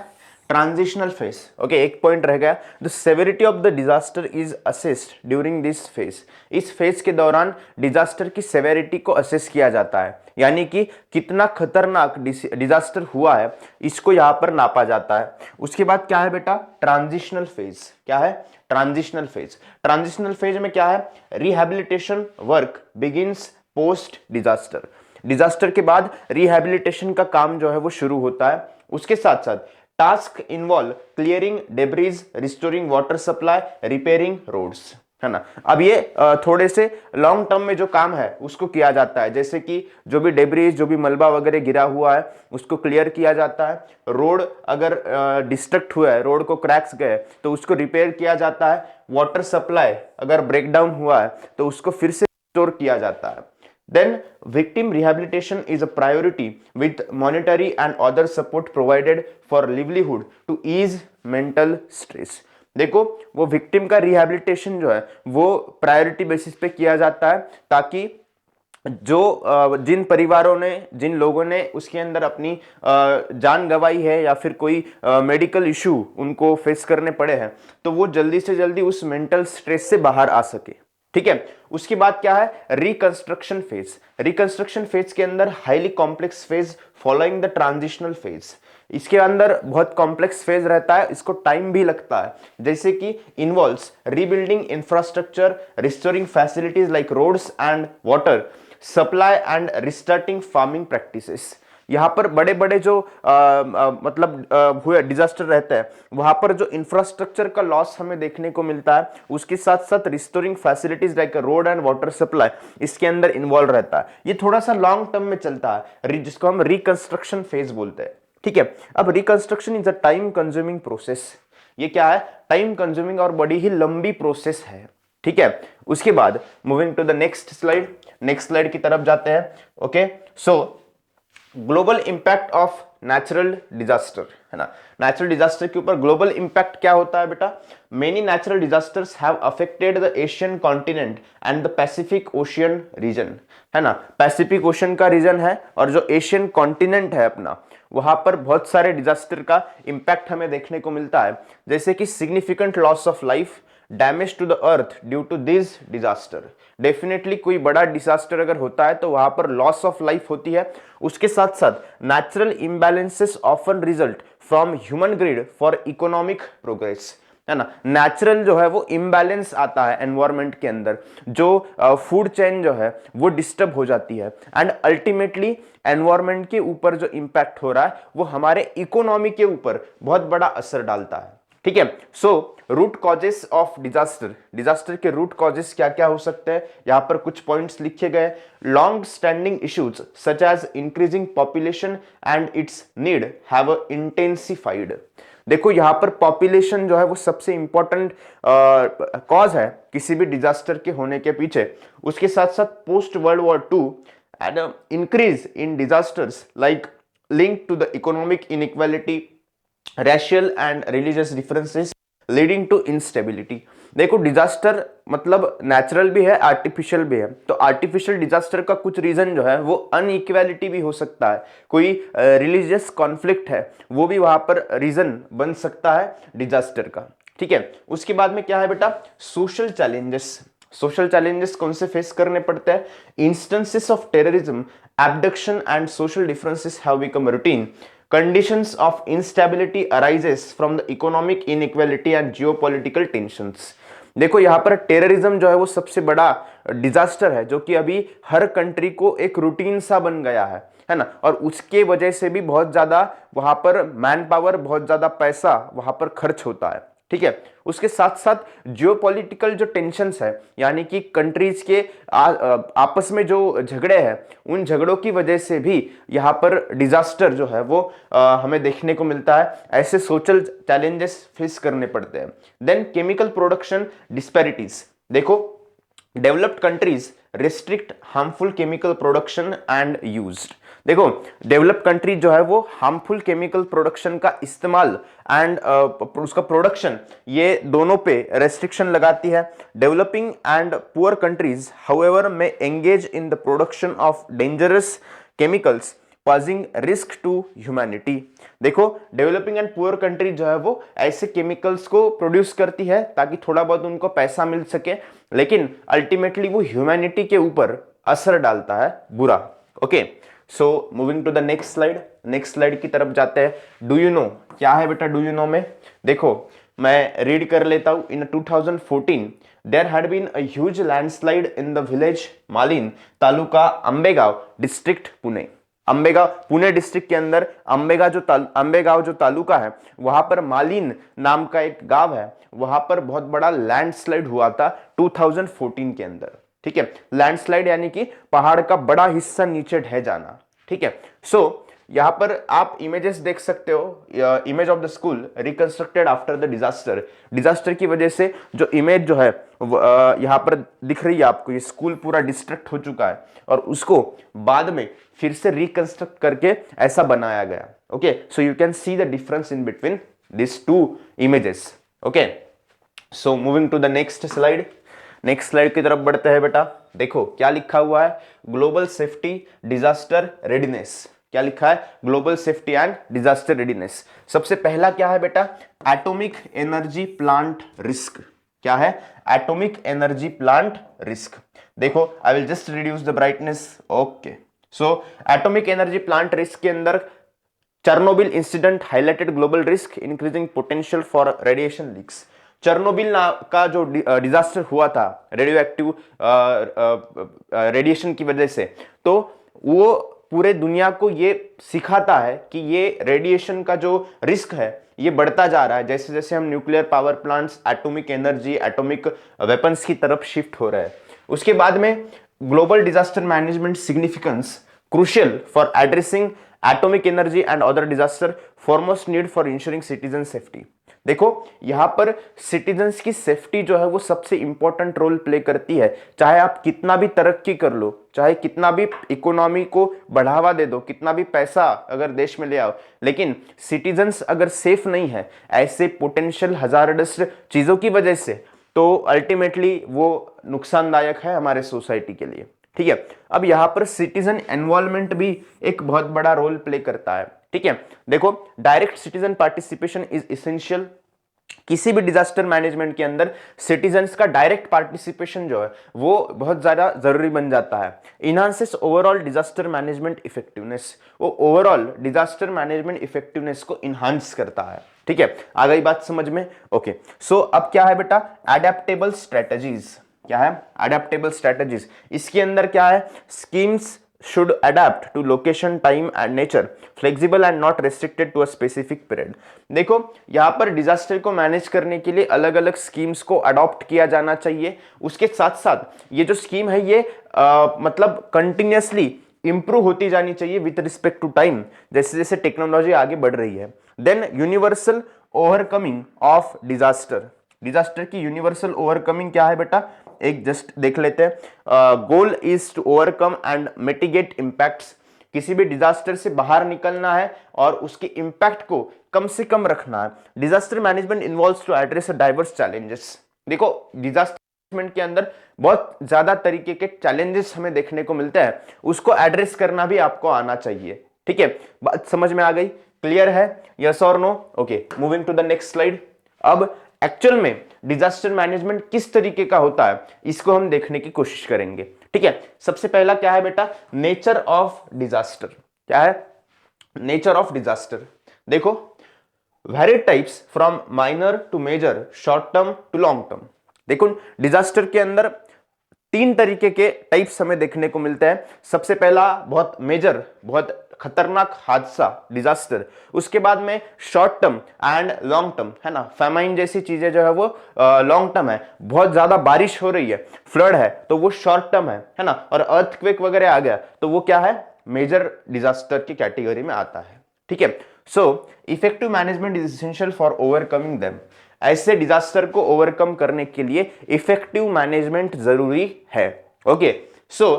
ट्रांजिशनल फेज। ओके, एक पॉइंट रह गया, the severity of the disaster is assessed during this phase. इस फेज के दौरान डिजास्टर की सेवेरिटी को असेस किया जाता है, यानी कि कितना खतरनाक डिजास्टर हुआ है इसको यहां पर नापा जाता है। उसके बाद क्या है बेटा, ट्रांजिशनल फेज। क्या है? Transitional phase. ट्रांजिशनल फेज में क्या है, rehabilitation work begins post disaster. Disaster के बाद रिहैबिलिटेशन का काम जो है वो शुरू होता है। उसके साथ साथ task involve clearing debris, restoring water supply, repairing roads, है ना। अब ये थोड़े से लॉन्ग टर्म में जो काम है उसको किया जाता है, जैसे कि जो भी डेब्रीज, जो भी मलबा वगैरह गिरा हुआ है उसको क्लियर किया जाता है। रोड अगर डिस्ट्रक्ट हुआ है, रोड को क्रैक्स गए तो उसको रिपेयर किया जाता है। वाटर सप्लाई अगर ब्रेकडाउन हुआ है तो उसको फिर से रिस्टोर किया जाता है। Then victim rehabilitation is a priority with monetary and other support provided for livelihood to ease mental stress। देखो वो विक्टिम का रिहैबिलिटेशन जो है वो प्रायोरिटी बेसिस पे किया जाता है ताकि जो जिन परिवारों ने, जिन लोगों ने उसके अंदर अपनी जान गंवाई है या फिर कोई मेडिकल इशू उनको फेस करने पड़े हैं तो वो जल्दी से जल्दी उस मेंटल स्ट्रेस से बाहर आ सके। ठीक है, उसके बाद क्या है, रिकंस्ट्रक्शन फेज। रिकंस्ट्रक्शन फेज के अंदर highly complex phase following the transitional phase. इसके अंदर बहुत कॉम्प्लेक्स फेज रहता है, इसको टाइम भी लगता है, जैसे कि involves rebuilding infrastructure, restoring facilities like roads and water supply and restarting farming practices. यहाँ पर बड़े बड़े जो मतलब हुए डिजास्टर रहते हैं वहां पर जो इंफ्रास्ट्रक्चर का लॉस हमें देखने को मिलता है, उसके साथ साथ restoring facilities like road and water supply इसके अंदर इन्वॉल्व रहता है। ये थोड़ा सा लॉन्ग टर्म में चलता है जिसको हम रिकंस्ट्रक्शन फेज बोलते हैं। ठीक है, अब reconstruction is a time consuming process. ये क्या है, टाइम कंज्यूमिंग और बड़ी ही लंबी प्रोसेस है। ठीक है, उसके बाद moving to the next slide, next slide की तरफ जाते हैं। Okay, so global impact of natural disaster, है ना। नेचुरल डिजास्टर के ऊपर ग्लोबल इंपैक्ट क्या होता है बेटा, many natural disasters have affected the Asian continent and the Pacific Ocean region, है ना। पैसिफिक ओशन का रीजन है और जो एशियन कॉन्टिनेंट है अपना, वहां पर बहुत सारे डिजास्टर का इंपैक्ट हमें देखने को मिलता है, जैसे कि significant loss of life, damage to the earth due to this disaster. Definitely कोई बड़ा डिजास्टर अगर होता है तो वहां पर लॉस ऑफ लाइफ होती है। उसके साथ साथ natural imbalances often result from human grid for economic progress, है ना। नेचुरल जो है वो इम्बैलेंस आता है एनवायरमेंट के अंदर, जो फूड चेन जो है वो डिस्टर्ब हो जाती है एंड अल्टीमेटली एनवायरमेंट के ऊपर जो इंपैक्ट हो रहा है वो हमारे इकोनॉमी के ऊपर बहुत बड़ा असर डालता है। ठीक है, so root causes of disaster, disaster के रूट कॉजेस क्या क्या हो सकते हैं, यहां पर कुछ पॉइंट्स लिखे गए। Long standing issues such as increasing population and its need have intensified. देखो यहां पर पॉपुलेशन जो है वो सबसे इंपॉर्टेंट कॉज है किसी भी डिजास्टर के होने के पीछे। उसके साथ साथ post world war II and increase in disasters like link to the economic inequality, racial and religious differences leading to instability। देखो डिजास्टर मतलब नेचुरल भी है, आर्टिफिशियल भी है। तो आर्टिफिशियल डिजास्टर का कुछ रीजन जो है वो अनइक्वालिटी भी हो सकता है, कोई रिलीजियस कॉन्फ्लिक्ट है वो भी वहां पर रीजन बन सकता है डिजास्टर का। ठीक है, उसके बाद में क्या है बेटा, सोशल चैलेंजेस। सोशल चैलेंजेस कौन से फेस करने पड़ते हैं? Instances of terrorism, abduction and social differences have become routine. Conditions of instability arises from the economic inequality and geopolitical tensions. देखो यहाँ पर टेररिज्म जो है वो सबसे बड़ा डिजास्टर है जो कि अभी हर कंट्री को एक रूटीन सा बन गया है ना, और उसके वजह से भी बहुत ज्यादा वहां पर मैन पावर, बहुत ज्यादा पैसा वहां पर खर्च होता है. ठीक है, उसके साथ साथ जियोपॉलिटिकल जो टेंशन्स है, यानी कि कंट्रीज के आपस में जो झगड़े हैं, उन झगड़ों की वजह से भी यहाँ पर डिजास्टर जो है वो हमें देखने को मिलता है. ऐसे सोशल चैलेंजेस फेस करने पड़ते हैं. Then chemical production disparities. देखो, developed countries restrict harmful chemical production and use. देखो, डेवलप्ड कंट्री जो है वो हार्मफुल केमिकल प्रोडक्शन का इस्तेमाल एंड उसका प्रोडक्शन, ये दोनों पे रेस्ट्रिक्शन लगाती है. Developing and poor countries however में engage in the production of dangerous chemicals posing risk to humanity. देखो, डेवलपिंग एंड पुअर कंट्री जो है वो ऐसे केमिकल्स को प्रोड्यूस करती है ताकि थोड़ा बहुत उनको पैसा मिल सके, लेकिन अल्टीमेटली वो ह्यूमैनिटी के ऊपर असर डालता है बुरा. Okay, so moving to the next slide. Next slide की तरफ जाते हैं. डू यू नो, क्या है बेटा डू यू नो में? देखो, मैं रीड कर लेता हूं. इन 2014 there had been a huge landslide in the village Malin, taluka Ambegaon, district Pune. Ambegaon Pune district के अंदर अंबेगांव जो तालुका है, वहां पर मालिन नाम का एक गांव है, वहां पर बहुत बड़ा लैंडस्लाइड हुआ था 2014 के अंदर. ठीक है, लैंडस्लाइड यानी कि पहाड़ का बड़ा हिस्सा नीचे ढह जाना. ठीक है, सो यहां पर आप इमेजेस देख सकते हो. Image of the school reconstructed after the disaster. Disaster की वजह से जो इमेज जो है यहां पर दिख रही है आपको, ये स्कूल पूरा डिस्ट्रक्ट हो चुका है और उसको बाद में फिर से रिकंस्ट्रक्ट करके ऐसा बनाया गया. Okay, so you can see the difference in between this two images. Okay, so moving to the next slide. Next slide की तरफ बढ़ते हैं बेटा. देखो क्या लिखा हुआ है, ग्लोबल सेफ्टी डिजास्टर रेडीनेस. क्या लिखा है? Global safety and disaster readiness. सबसे पहला क्या है बेटा? Atomic energy plant risk. क्या है? Atomic energy plant risk. देखो, I will just reduce the brightness. Okay, so atomic energy plant risk के अंदर Chernobyl incident highlighted global risk increasing potential for radiation leaks. Chernobyl का जो disaster हुआ था radio active radiation की वजह से, तो वो पूरे दुनिया को ये सिखाता है कि ये रेडिएशन का जो रिस्क है ये बढ़ता जा रहा है जैसे जैसे हम nuclear power plants, atomic energy, atomic weapons की तरफ शिफ्ट हो रहे हैं. उसके बाद में global disaster management significance crucial for addressing atomic energy and other disaster, foremost need for ensuring citizen safety. देखो, यहां पर सिटीजन्स की सेफ्टी जो है वो सबसे इंपॉर्टेंट रोल प्ले करती है. चाहे आप कितना भी तरक्की कर लो, चाहे कितना भी इकोनॉमी को बढ़ावा दे दो, कितना भी पैसा अगर देश में ले आओ, लेकिन सिटीजन्स अगर सेफ नहीं है ऐसे पोटेंशियल हजार्डस चीजों की वजह से, तो अल्टीमेटली वो नुकसानदायक है हमारे सोसाइटी के लिए. ठीक है, अब यहां पर सिटीजन एनवायरमेंट भी एक बहुत बड़ा रोल प्ले करता है. ठीक है, देखो, direct citizen participation is essential. किसी भी डिजास्टर मैनेजमेंट के अंदर सिटीजन्स का डायरेक्ट पार्टिसिपेशन जो है वो बहुत ज्यादा जरूरी बन जाता है. इनहांसेस ओवरऑल डिजास्टर मैनेजमेंट इफेक्टिवनेस. वो ओवरऑल डिजास्टर मैनेजमेंट इफेक्टिवनेस को इनहांस करता है. ठीक है, आ गई बात समझ में? ओके, सो अब क्या है बेटा? Adaptable strategies. क्या है? Adaptable strategies. इसके अंदर क्या है? Schemes should adapt to location, time and nature, flexible and not restricted to a specific period. देखो, यहां पर डिजास्टर को मैनेज करने के लिए अलग अलग स्कीम्स को अडॉप्ट किया जाना चाहिए. उसके साथ साथ ये जो स्कीम है ये मतलब कंटिन्यूअसली इंप्रूव होती जानी चाहिए विथ रिस्पेक्ट टू टाइम, जैसे जैसे टेक्नोलॉजी आगे बढ़ रही है. Then universal overcoming of disaster. Disaster की यूनिवर्सल ओवरकमिंग क्या है बेटा? एक जस्ट देख लेते हैं. Goal is to overcome and mitigate impacts. किसी भी डिजास्टर से बाहर निकलना है और उसके इंपैक्ट को कम से कम रखना है. Disaster management involves to address diverse challenges. देखो, डिजास्टर मैनेजमेंट के अंदर बहुत ज्यादा तरीके के चैलेंजेस हमें देखने को मिलते हैं, उसको एड्रेस करना भी आपको आना चाहिए. ठीक है, बात समझ में आ गई? क्लियर है? यस और no? Okay, moving to the next slide. अब एक्चुअल में डिजास्टर मैनेजमेंट किस तरीके का होता है इसको हम देखने की कोशिश करेंगे। ठीक है, सबसे पहला क्या है बेटा, नेचर ऑफ डिजास्टर। क्या है? Nature of disaster. देखो, vary types from minor to major, short term to long term. देखो, डिजास्टर के अंदर 3 तरीके के टाइप्स हमें देखने को मिलते हैं। सबसे पहला बहुत मेजर, बहुत खतरनाक हादसा, डिजास्टर। उसके बाद में short term and long term, है ना, फेमाइन जैसी चीजें जो है वो लॉन्ग टर्म है। बहुत ज्यादा बारिश हो रही है, फ्लड है, तो वो शॉर्ट टर्म है ना। और अर्थक्वेक वगैरह आ गया तो वो क्या है, मेजर डिजास्टर की कैटेगरी में आता है। ठीक है, so effective management is essential for overcoming them. ऐसे डिजास्टर को ओवरकम करने के लिए इफेक्टिव मैनेजमेंट जरूरी है। Okay, so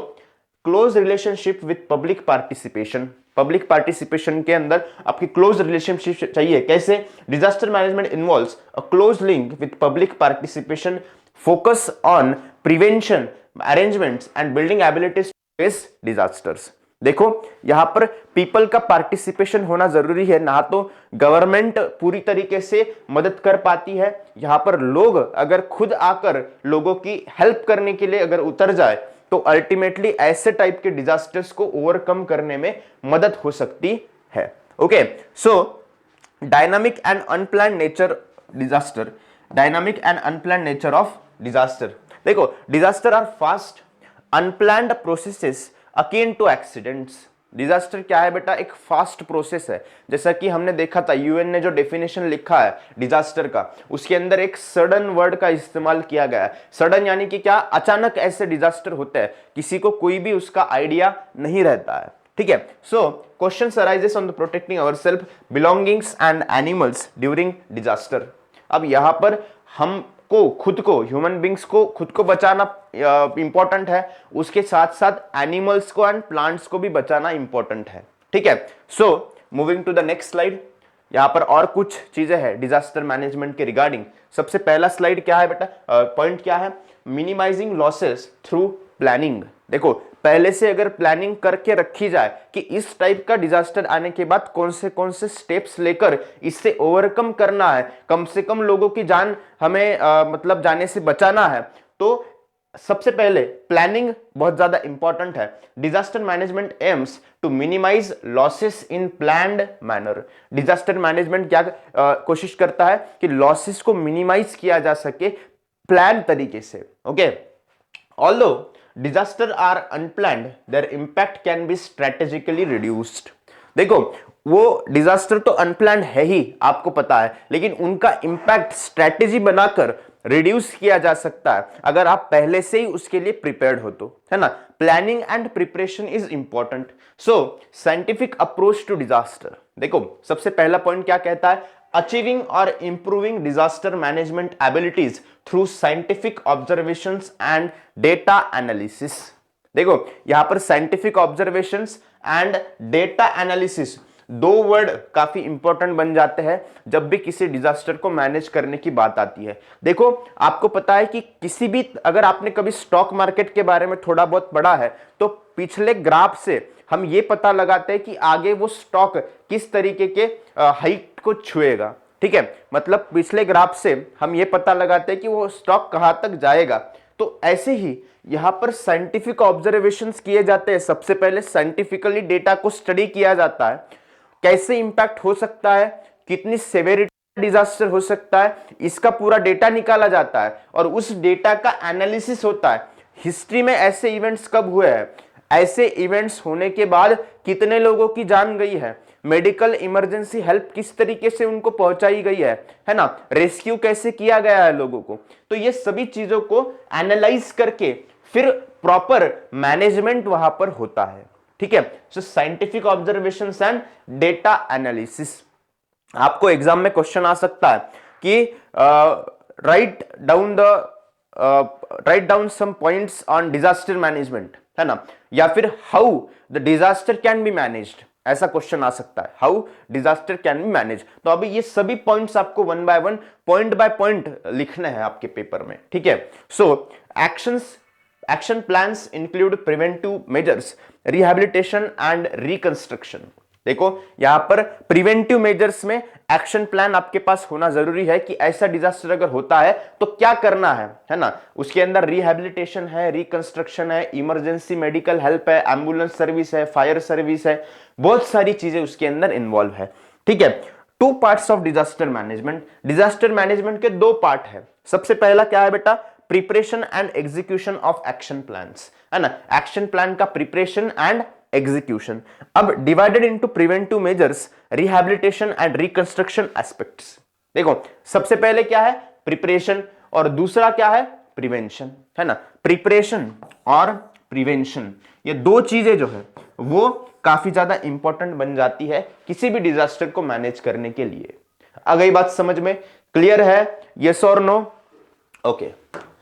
close relationship with public participation. Public participation के अंदर आपकी क्लोज रिलेशनशिप चाहिए। कैसे? Disaster management involves a close link with public participation, focus on prevention, arrangements and building abilities to face disasters. देखो, यहां पर पीपल का participation होना जरूरी है। ना तो गवर्नमेंट पूरी तरीके से मदद कर पाती है, यहां पर लोग अगर खुद आकर लोगों की हेल्प करने के लिए अगर उतर जाए तो अल्टीमेटली ऐसे टाइप के डिजास्टर्स को ओवरकम करने में मदद हो सकती है। Okay, so dynamic and unplanned nature disaster. Dynamic and unplanned nature of disaster. देखो, disaster are fast unplanned processes akin to accidents. Disaster क्या है बेटा? एक फास्ट प्रोसेस है। जैसा कि हमने देखा था, यूएन ने जो डेफिनेशन लिखा है डिजास्टर का, उसके अंदर एक सडन वर्ड का इस्तेमाल किया गया है। सडन यानी कि क्या? अचानक ऐसे डिजास्टर होते हैं, किसी को कोई भी उसका आइडिया नहीं रहता है। ठीक है, so question arises on the protecting ourself, belongings and animals during disaster. अब यहां पर हमको खुद को, ह्यूमन बींग्स को खुद को बचाना इंपॉर्टेंट है, उसके साथ साथ एनिमल्स को एंड प्लांट्स को भी बचाना इंपॉर्टेंट है। ठीक है, so moving to the next slide. यहां पर और कुछ चीजें हैं डिजास्टर मैनेजमेंट के रिगार्डिंग। सबसे पहला स्लाइड क्या है बेटा, पॉइंट क्या है? Minimizing losses through planning. देखो, पहले से अगर प्लानिंग करके रखी जाए कि इस टाइप का डिजास्टर आने के बाद कौन से स्टेप्स लेकर इससे ओवरकम करना है, कम से कम लोगों की जान हमें मतलब जाने से बचाना है, तो सबसे पहले प्लानिंग बहुत ज्यादा इंपॉर्टेंट है। Disaster management aims to minimize losses in planned manner. Disaster management क्या कोशिश करता है कि लॉसेस को मिनिमाइज किया जा सके प्लान तरीके से। Okay, although disaster are unplanned, their impact can be strategically reduced. देखो, वो डिजास्टर तो अनप्लान्ड है ही, आपको पता है, लेकिन उनका इंपैक्ट स्ट्रेटेजी बनाकर रिड्यूस किया जा सकता है अगर आप पहले से ही उसके लिए प्रिपेयर्ड हो तो, है ना। Planning and preparation is important. So scientific approach to disaster. देखो, सबसे पहला पॉइंट क्या कहता है? अचीविंग और improving disaster management abilities through scientific observations and data analysis. देखो, यहां पर scientific observations and data analysis दो वर्ड काफी इंपॉर्टेंट बन जाते हैं जब भी किसी डिजास्टर को मैनेज करने की बात आती है। देखो, आपको पता है कि किसी भी, अगर आपने कभी स्टॉक मार्केट के बारे में थोड़ा बहुत पढ़ा है तो पिछले ग्राफ से हम ये पता लगाते हैं कि आगे वो स्टॉक किस तरीके के हाइट को छुएगा। ठीक है, मतलब पिछले ग्राफ से हम ये पता लगाते हैं कि वो स्टॉक कहां तक जाएगा। तो ऐसे ही यहां पर साइंटिफिक ऑब्जर्वेशंस किए जाते हैं। सबसे पहले साइंटिफिकली डेटा को स्टडी किया जाता है, कैसे इंपैक्ट हो सकता है, कितनी सेवेरिटी डिजास्टर हो सकता है, इसका पूरा डेटा निकाला जाता है और उस डेटा का एनालिसिस होता है। हिस्ट्री में ऐसे इवेंट्स कब हुए हैं, ऐसे इवेंट्स होने के बाद कितने लोगों की जान गई है, मेडिकल इमरजेंसी हेल्प किस तरीके से उनको पहुंचाई गई है ना, रेस्क्यू कैसे किया गया है लोगों को। तो ये सभी चीजों को एनालाइज करके फिर प्रॉपर मैनेजमेंट वहां पर होता है। ठीक है, so scientific observations and data analysis. आपको एग्जाम में क्वेश्चन आ सकता है कि write down some points on disaster management, है ना, या फिर how the disaster can be managed, ऐसा क्वेश्चन आ सकता है, how disaster can be manage. तो अभी ये सभी पॉइंट्स आपको one by one, point by point लिखने हैं आपके पेपर में। ठीक है, so action plans include preventive measures, rehabilitation and reconstruction. देखो यहां पर प्रिवेंटिव मेजर्स में एक्शन प्लान आपके पास होना जरूरी है कि ऐसा डिजास्टर अगर होता है तो क्या करना है ना। उसके अंदर रिहैबिलिटेशन है, रिकंस्ट्रक्शन है, इमरजेंसी मेडिकल हेल्प है, एम्बुलेंस सर्विस है, फायर सर्विस है, बहुत सारी चीजें उसके अंदर इन्वॉल्व है। ठीक है, to parts of disaster management. Disaster management के दो पार्ट है। सबसे पहला क्या है बेटा, preparation and execution of action plans, है ना। एक्शन प्लान का प्रिपरेशन एंड एग्जीक्यूशन। अब divided into preventive measures, rehabilitation and reconstruction aspects. देखो सबसे पहले क्या है, प्रिपरेशन, और दूसरा क्या है, प्रिवेंशन, है ना। प्रिपरेशन और प्रिवेंशन, ये दो चीजें जो है वो काफी ज्यादा इंपॉर्टेंट बन जाती है किसी भी डिजास्टर को मैनेज करने के लिए। आ गई बात समझ में, क्लियर है, यस और no? Okay,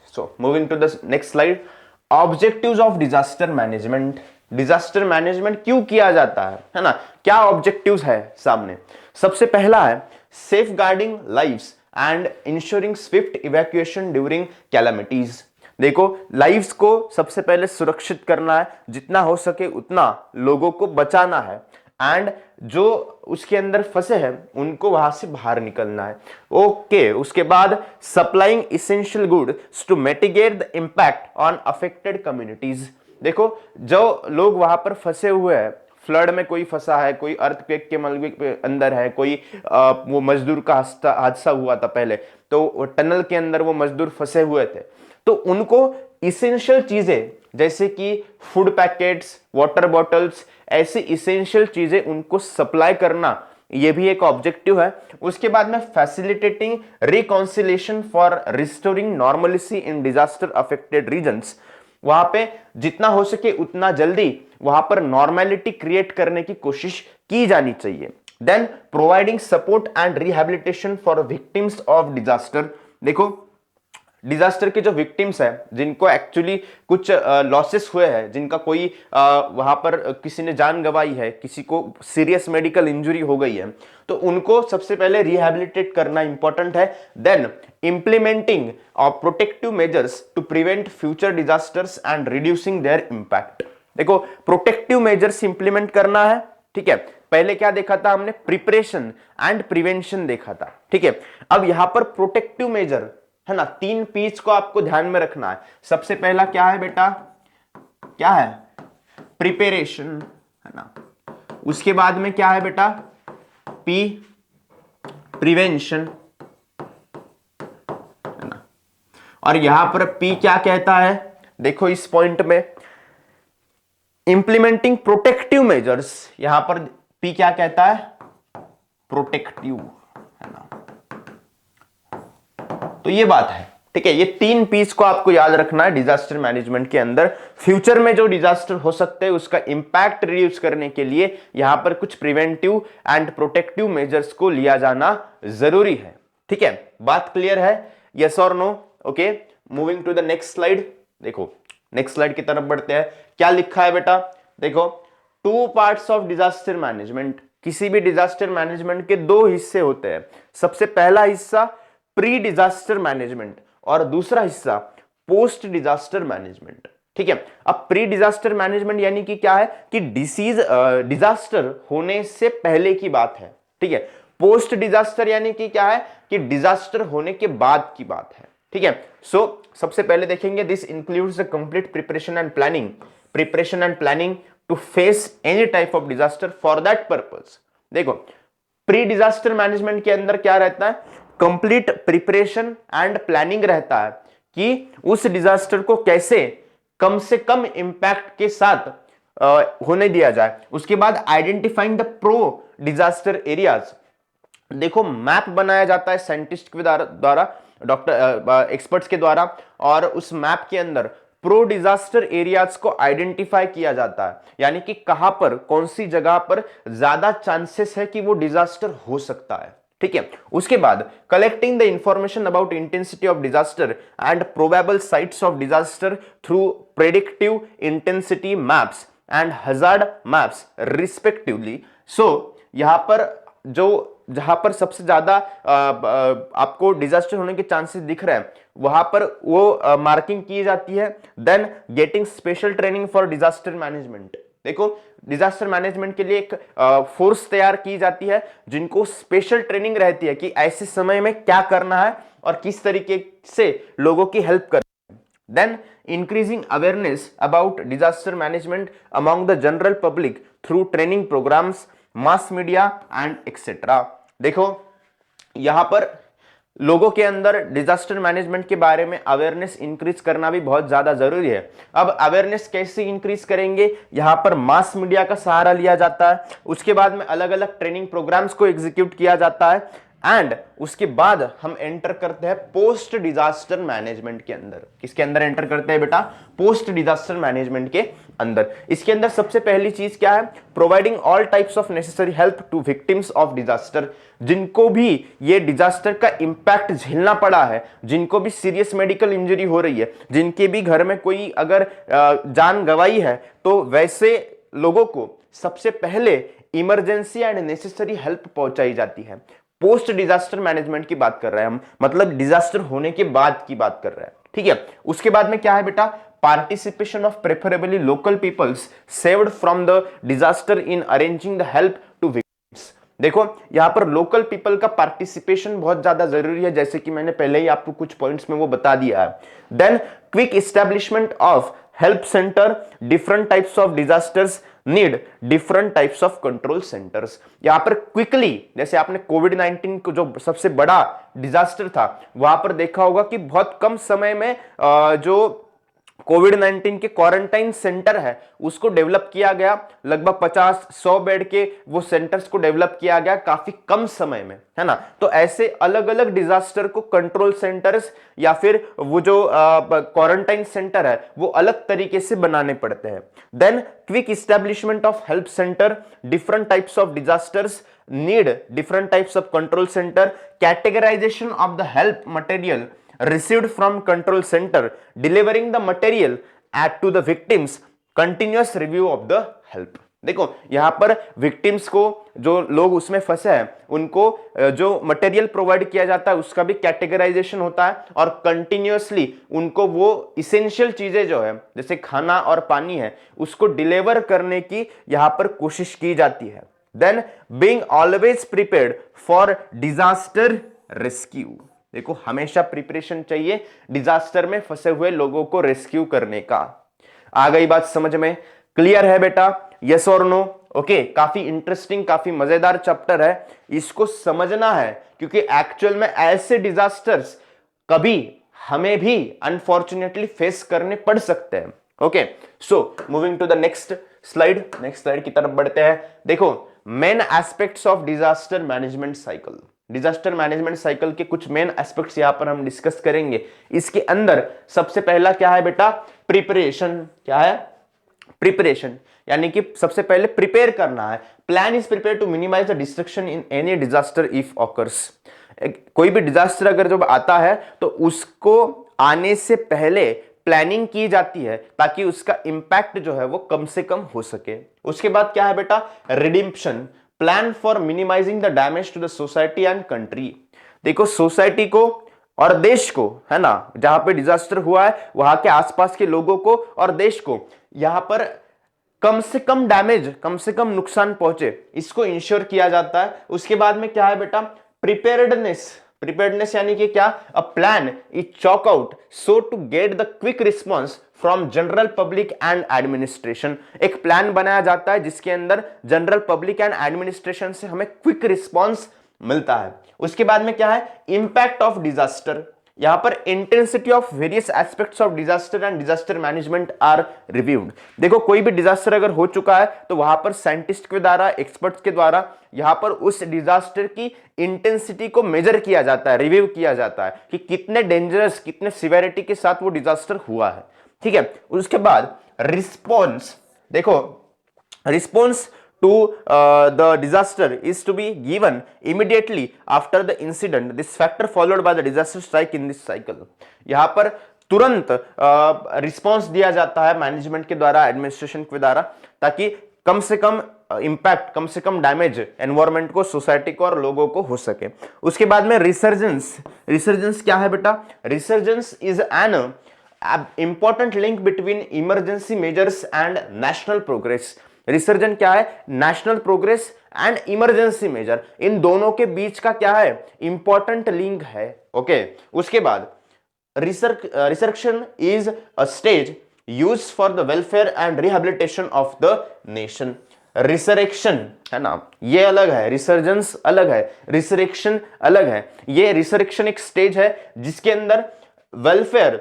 so moving to the next slide. Objectives of disaster management. Disaster management क्यों किया जाता है ना, क्या ऑब्जेक्टिव्स है सामने। सबसे पहला है safeguarding lives and ensuring swift evacuation during calamities. देखो लाइव्स को सबसे पहले सुरक्षित करना है, जितना हो सके उतना लोगों को बचाना है, एंड जो उसके अंदर फंसे हैं उनको वहां से बाहर निकलना है। ओके, उसके बाद supplying essential goods to mitigate the impact on affected communities. देखो जो लोग वहां पर फंसे हुए हैं, फ्लड में कोई फंसा है, कोई अर्थक्वेक के मलबे के अंदर है, कोई वो मजदूर का हादसा हुआ था पहले, तो टनल के अंदर वो मजदूर फंसे हुए थे, तो उनको इसेंशियल चीजें जैसे कि फूड पैकेट्स, वाटर बॉटल्स, ऐसी इसेंशियल चीजें उनको सप्लाई करना, ये भी एक ऑब्जेक्टिव है। उसके बाद में facilitating reconciliation for restoring normalcy in disaster affected regions. वहां पे जितना हो सके उतना जल्दी वहां पर नॉर्मेलिटी क्रिएट करने की कोशिश की जानी चाहिए। Then providing support and rehabilitation for victims of disaster. देखो डिजास्टर के जो विक्टिम्स है, जिनको एक्चुअली कुछ लॉसेस हुए हैं, जिनका कोई वहां पर किसी ने जान गंवाई है, किसी को सीरियस मेडिकल इंजरी हो गई है, तो उनको सबसे पहले रिहैबिलिटेट करना इंपॉर्टेंट है। Then implementing protective measures to prevent future disasters and reducing their impact. देखो प्रोटेक्टिव मेजर्स इंप्लीमेंट करना है, ठीक है। पहले क्या देखा था हमने, प्रिपरेशन एंड प्रिवेंशन देखा था, ठीक है। अब यहां पर प्रोटेक्टिव मेजर है ना, तीन पीस को आपको ध्यान में रखना है। सबसे पहला क्या है बेटा, क्या है, प्रिपरेशन, है ना। उसके बाद में क्या है बेटा, पी, प्रिवेंशन, है ना। और यहां पर पी क्या कहता है, देखो इस पॉइंट में इंप्लीमेंटिंग प्रोटेक्टिव मेजर्स, यहां पर पी क्या कहता है, प्रोटेक्टिव, है ना। तो ये बात है, ठीक है। ये तीन पीस को आपको याद रखना है डिजास्टर मैनेजमेंट के अंदर। फ्यूचर में जो डिजास्टर हो सकते हैं उसका इंपैक्ट रिड्यूस करने के लिए यहां पर कुछ प्रिवेंटिव एंड प्रोटेक्टिव मेजर्स को लिया जाना जरूरी है, ठीक है। बात क्लियर है, यस और no? Okay, moving to the next slide. देखो नेक्स्ट स्लाइड की तरफ बढ़ते हैं। क्या लिखा है बेटा, देखो two parts of disaster management. किसी भी डिजास्टर मैनेजमेंट के दो हिस्से होते हैं। सबसे पहला हिस्सा प्री डिजास्टर मैनेजमेंट और दूसरा हिस्सा पोस्ट डिजास्टर मैनेजमेंट, ठीक है। अब प्री डिजास्टर मैनेजमेंट यानी कि क्या है कि डिजास्टर होने से पहले की बात है, ठीक है। पोस्ट डिजास्टर यानी कि क्या है कि डिजास्टर होने के बाद की बात है, ठीक है। सो सबसे पहले देखेंगे, this includes the complete preparation and planning to face any type of disaster for that purpose. देखो प्री डिजास्टर मैनेजमेंट के अंदर क्या रहता है, कंप्लीट प्रिपरेशन एंड प्लानिंग रहता है कि उस डिजास्टर को कैसे कम से कम इंपैक्ट के साथ होने दिया जाए। उसके बाद identifying the pro disaster areas. देखो मैप बनाया जाता है साइंटिस्ट के द्वारा, डॉक्टर एक्सपर्ट्स के द्वारा, और उस मैप के अंदर प्रो डिजास्टर एरियाज को आइडेंटिफाई किया जाता है, यानी कि कहां पर कौन सी जगह पर ज्यादा चांसेस है कि वो डिजास्टर हो सकता है, ठीक है। उसके बाद collecting the information about intensity of disaster and probable sites of disaster through predictive intensity maps and hazard maps respectively. So यहां पर जहां पर सबसे ज्यादा आपको डिजास्टर होने के चांसेस दिख रहे हैं वहां पर वो मार्किंग की जाती है। Then getting special training for disaster management, देखो डिजास्टर मैनेजमेंट के लिए एक फोर्स तैयार की जाती है जिनको स्पेशल ट्रेनिंग रहती है कि ऐसे समय में क्या करना है और किस तरीके से लोगों की हेल्प करना है। Then increasing awareness about disaster management among the general public through training programs, mass media and etc. देखो यहां पर लोगों के अंदर डिजास्टर मैनेजमेंट के बारे में अवेयरनेस इंक्रीज करना भी बहुत ज्यादा जरूरी है। अब अवेयरनेस कैसे इंक्रीज करेंगे, यहां पर मास मीडिया का सहारा लिया जाता है, उसके बाद में अलग अलग ट्रेनिंग प्रोग्राम्स को एग्जीक्यूट किया जाता है एंड उसके बाद हम एंटर करते हैं पोस्ट डिजास्टर मैनेजमेंट के अंदर। किसके अंदर एंटर करते हैं बेटा? पोस्ट डिजास्टर मैनेजमेंट के अंदर। इसके अंदर सबसे पहली चीज क्या है? Providing all types of necessary help to victims of disaster. जिनको भी ये डिजास्टर का इंपैक्ट झेलना पड़ा है, जिनको भी सीरियस मेडिकल इंजरी हो रही है, जिनके भी घर में कोई अगर जान गंवाई है, तो वैसे लोगों को सबसे पहले इमरजेंसी एंड नेसेसरी हेल्प पहुंचाई जाती है। पोस्ट डिजास्टर मैनेजमेंट की बात कर रहे हैं हम, मतलब डिजास्टर होने के बाद की बात कर रहे हैं, ठीक है। उसके बाद में क्या है बेटा? Participation of preferably local peoples saved from the disaster in arranging the help to victims. देखो यहां पर लोकल पीपल का पार्टिसिपेशन बहुत ज्यादा जरूरी है, जैसे कि मैंने पहले ही आपको कुछ पॉइंट्स में वो बता दिया है। Then quick establishment of help center, different types of disasters need different types of control centers. यहां पर क्विकली, जैसे आपने कोविड-19 को जो सबसे बड़ा डिजास्टर था, वहां पर देखा होगा कि बहुत कम समय में जो कोविड-19 के क्वारंटाइन सेंटर है उसको डेवलप किया गया। लगभग 50-100 बेड के वो सेंटर्स को डेवलप किया गया काफी कम समय में, है ना। तो ऐसे अलग अलग डिजास्टर को कंट्रोल सेंटर्स या फिर वो जो क्वारंटाइन सेंटर है वो अलग तरीके से बनाने पड़ते हैं। Then quick establishment of help center, different types of disasters need different types of control center, categorization of the help material received from control center, delivering the material to the victims, continuous review of the help। देखो यहां पर victims को, जो लोग उसमें फंसे हैं, उनको जो मटेरियल प्रोवाइड किया जाता है उसका भी कैटेगराइजेशन होता है और कंटिन्यूअसली उनको वो इसेंशियल चीजें जो है जैसे खाना और पानी है उसको डिलीवर करने की यहां पर कोशिश की जाती है। Then being always prepared for disaster rescue. देखो हमेशा प्रिपरेशन चाहिए डिजास्टर में फंसे हुए लोगों को रेस्क्यू करने का। आ गई बात समझ में? क्लियर है बेटा? यस और नो? ओके, काफी इंटरेस्टिंग, काफी मजेदार चैप्टर है, इसको समझना है क्योंकि एक्चुअल में ऐसे डिजास्टर्स कभी हमें भी अनफॉर्चुनेटली फेस करने पड़ सकते हैं। Okay, so moving to the next slide की तरफ बढ़ते हैं। देखो main aspects of disaster management cycle. Disaster management cycle के कुछ मेन एस्पेक्ट्स यहां पर हम डिस्कस करेंगे। इसके अंदर सबसे पहला क्या है बेटा? प्रिपरेशन। क्या है? प्रिपरेशन, यानी कि सबसे पहले प्रिपेयर करना है। Plan is prepare to minimise the destruction in any disaster if occurs. कोई भी डिजास्टर अगर जब आता है तो उसको आने से पहले प्लानिंग की जाती है ताकि उसका इंपैक्ट जो है वो कम से कम हो सके। उसके बाद क्या है बेटा? Redemption, plan for minimising the damage to the society and country. देखो सोसाइटी को और देश को, है ना, जहां पे डिजास्टर हुआ है वहां के आसपास के लोगों को और देश को यहां पर कम से कम डैमेज, कम से कम नुकसान पहुंचे, इसको इंश्योर किया जाता है। उसके बाद में क्या है बेटा? प्रिपेयर्डनेस। प्रिपेयर्डनेस यानी कि क्या? A plan is chalk out so to get the quick response from general public and administration. एक प्लान बनाया जाता है जिसके अंदर जनरल पब्लिक एंड एडमिनिस्ट्रेशन से हमें क्विक रिस्पॉन्स मिलता है। उसके बाद में क्या है? Impact of disaster. यहां पर intensity of various aspects of disaster and disaster management are reviewed. देखो कोई भी डिजास्टर अगर हो चुका है तो वहां पर साइंटिस्ट के द्वारा, एक्सपर्ट्स के द्वारा यहां पर उस डिजास्टर की इंटेंसिटी को मेजर किया जाता है, रिव्यू किया जाता है कि कितने डेंजरस, कितने सिवेरिटी के साथ वो डिजास्टर हुआ है, ठीक है। उसके बाद रिस्पॉन्स। देखो response to the disaster is to be given immediately after the incident. This factor followed by the disaster strike in this cycle. यहां पर तुरंत रिस्पॉन्स दिया जाता है मैनेजमेंट के द्वारा, एडमिनिस्ट्रेशन के द्वारा, ताकि कम से कम इंपैक्ट, कम से कम डैमेज एनवायरमेंट को, सोसाइटी को और लोगों को हो सके। उसके बाद में रिसर्जेंस। रिसर्जेंस क्या है बेटा? Resurgence is an important link between emergency measures and national progress. Resurgence क्या है? National progress and emergency measure, इन दोनों के बीच का क्या है? इंपॉर्टेंट लिंक है। ओके, उसके बाद resurrection is a stage use for the welfare and rehabilitation of the nation. Resurrection है ना, ये अलग है, रिसर्जेंस अलग है, रिसरेक्शन अलग है। ये रिसरेक्शन एक स्टेज है जिसके अंदर welfare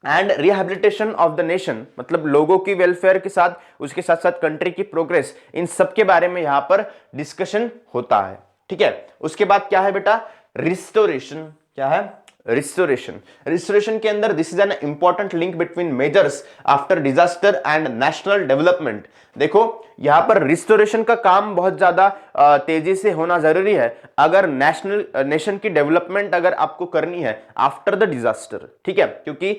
and rehabilitation of the nation, मतलब लोगों की वेलफेयर के साथ उसके साथ साथ कंट्री की प्रोग्रेस, इन सब के बारे में यहां पर डिस्कशन होता है। ठीक है, उसके बाद क्या है बेटा? रिस्टोरेशन। क्या है? रिस्टोरेशन। रिस्टोरेशन के अंदर this is an important link between measures after disaster and national development. देखो यहां पर रिस्टोरेशन का काम बहुत ज्यादा तेजी से होना जरूरी है अगर नेशन की डेवलपमेंट अगर आपको करनी है आफ्टर द डिजास्टर। ठीक है, क्योंकि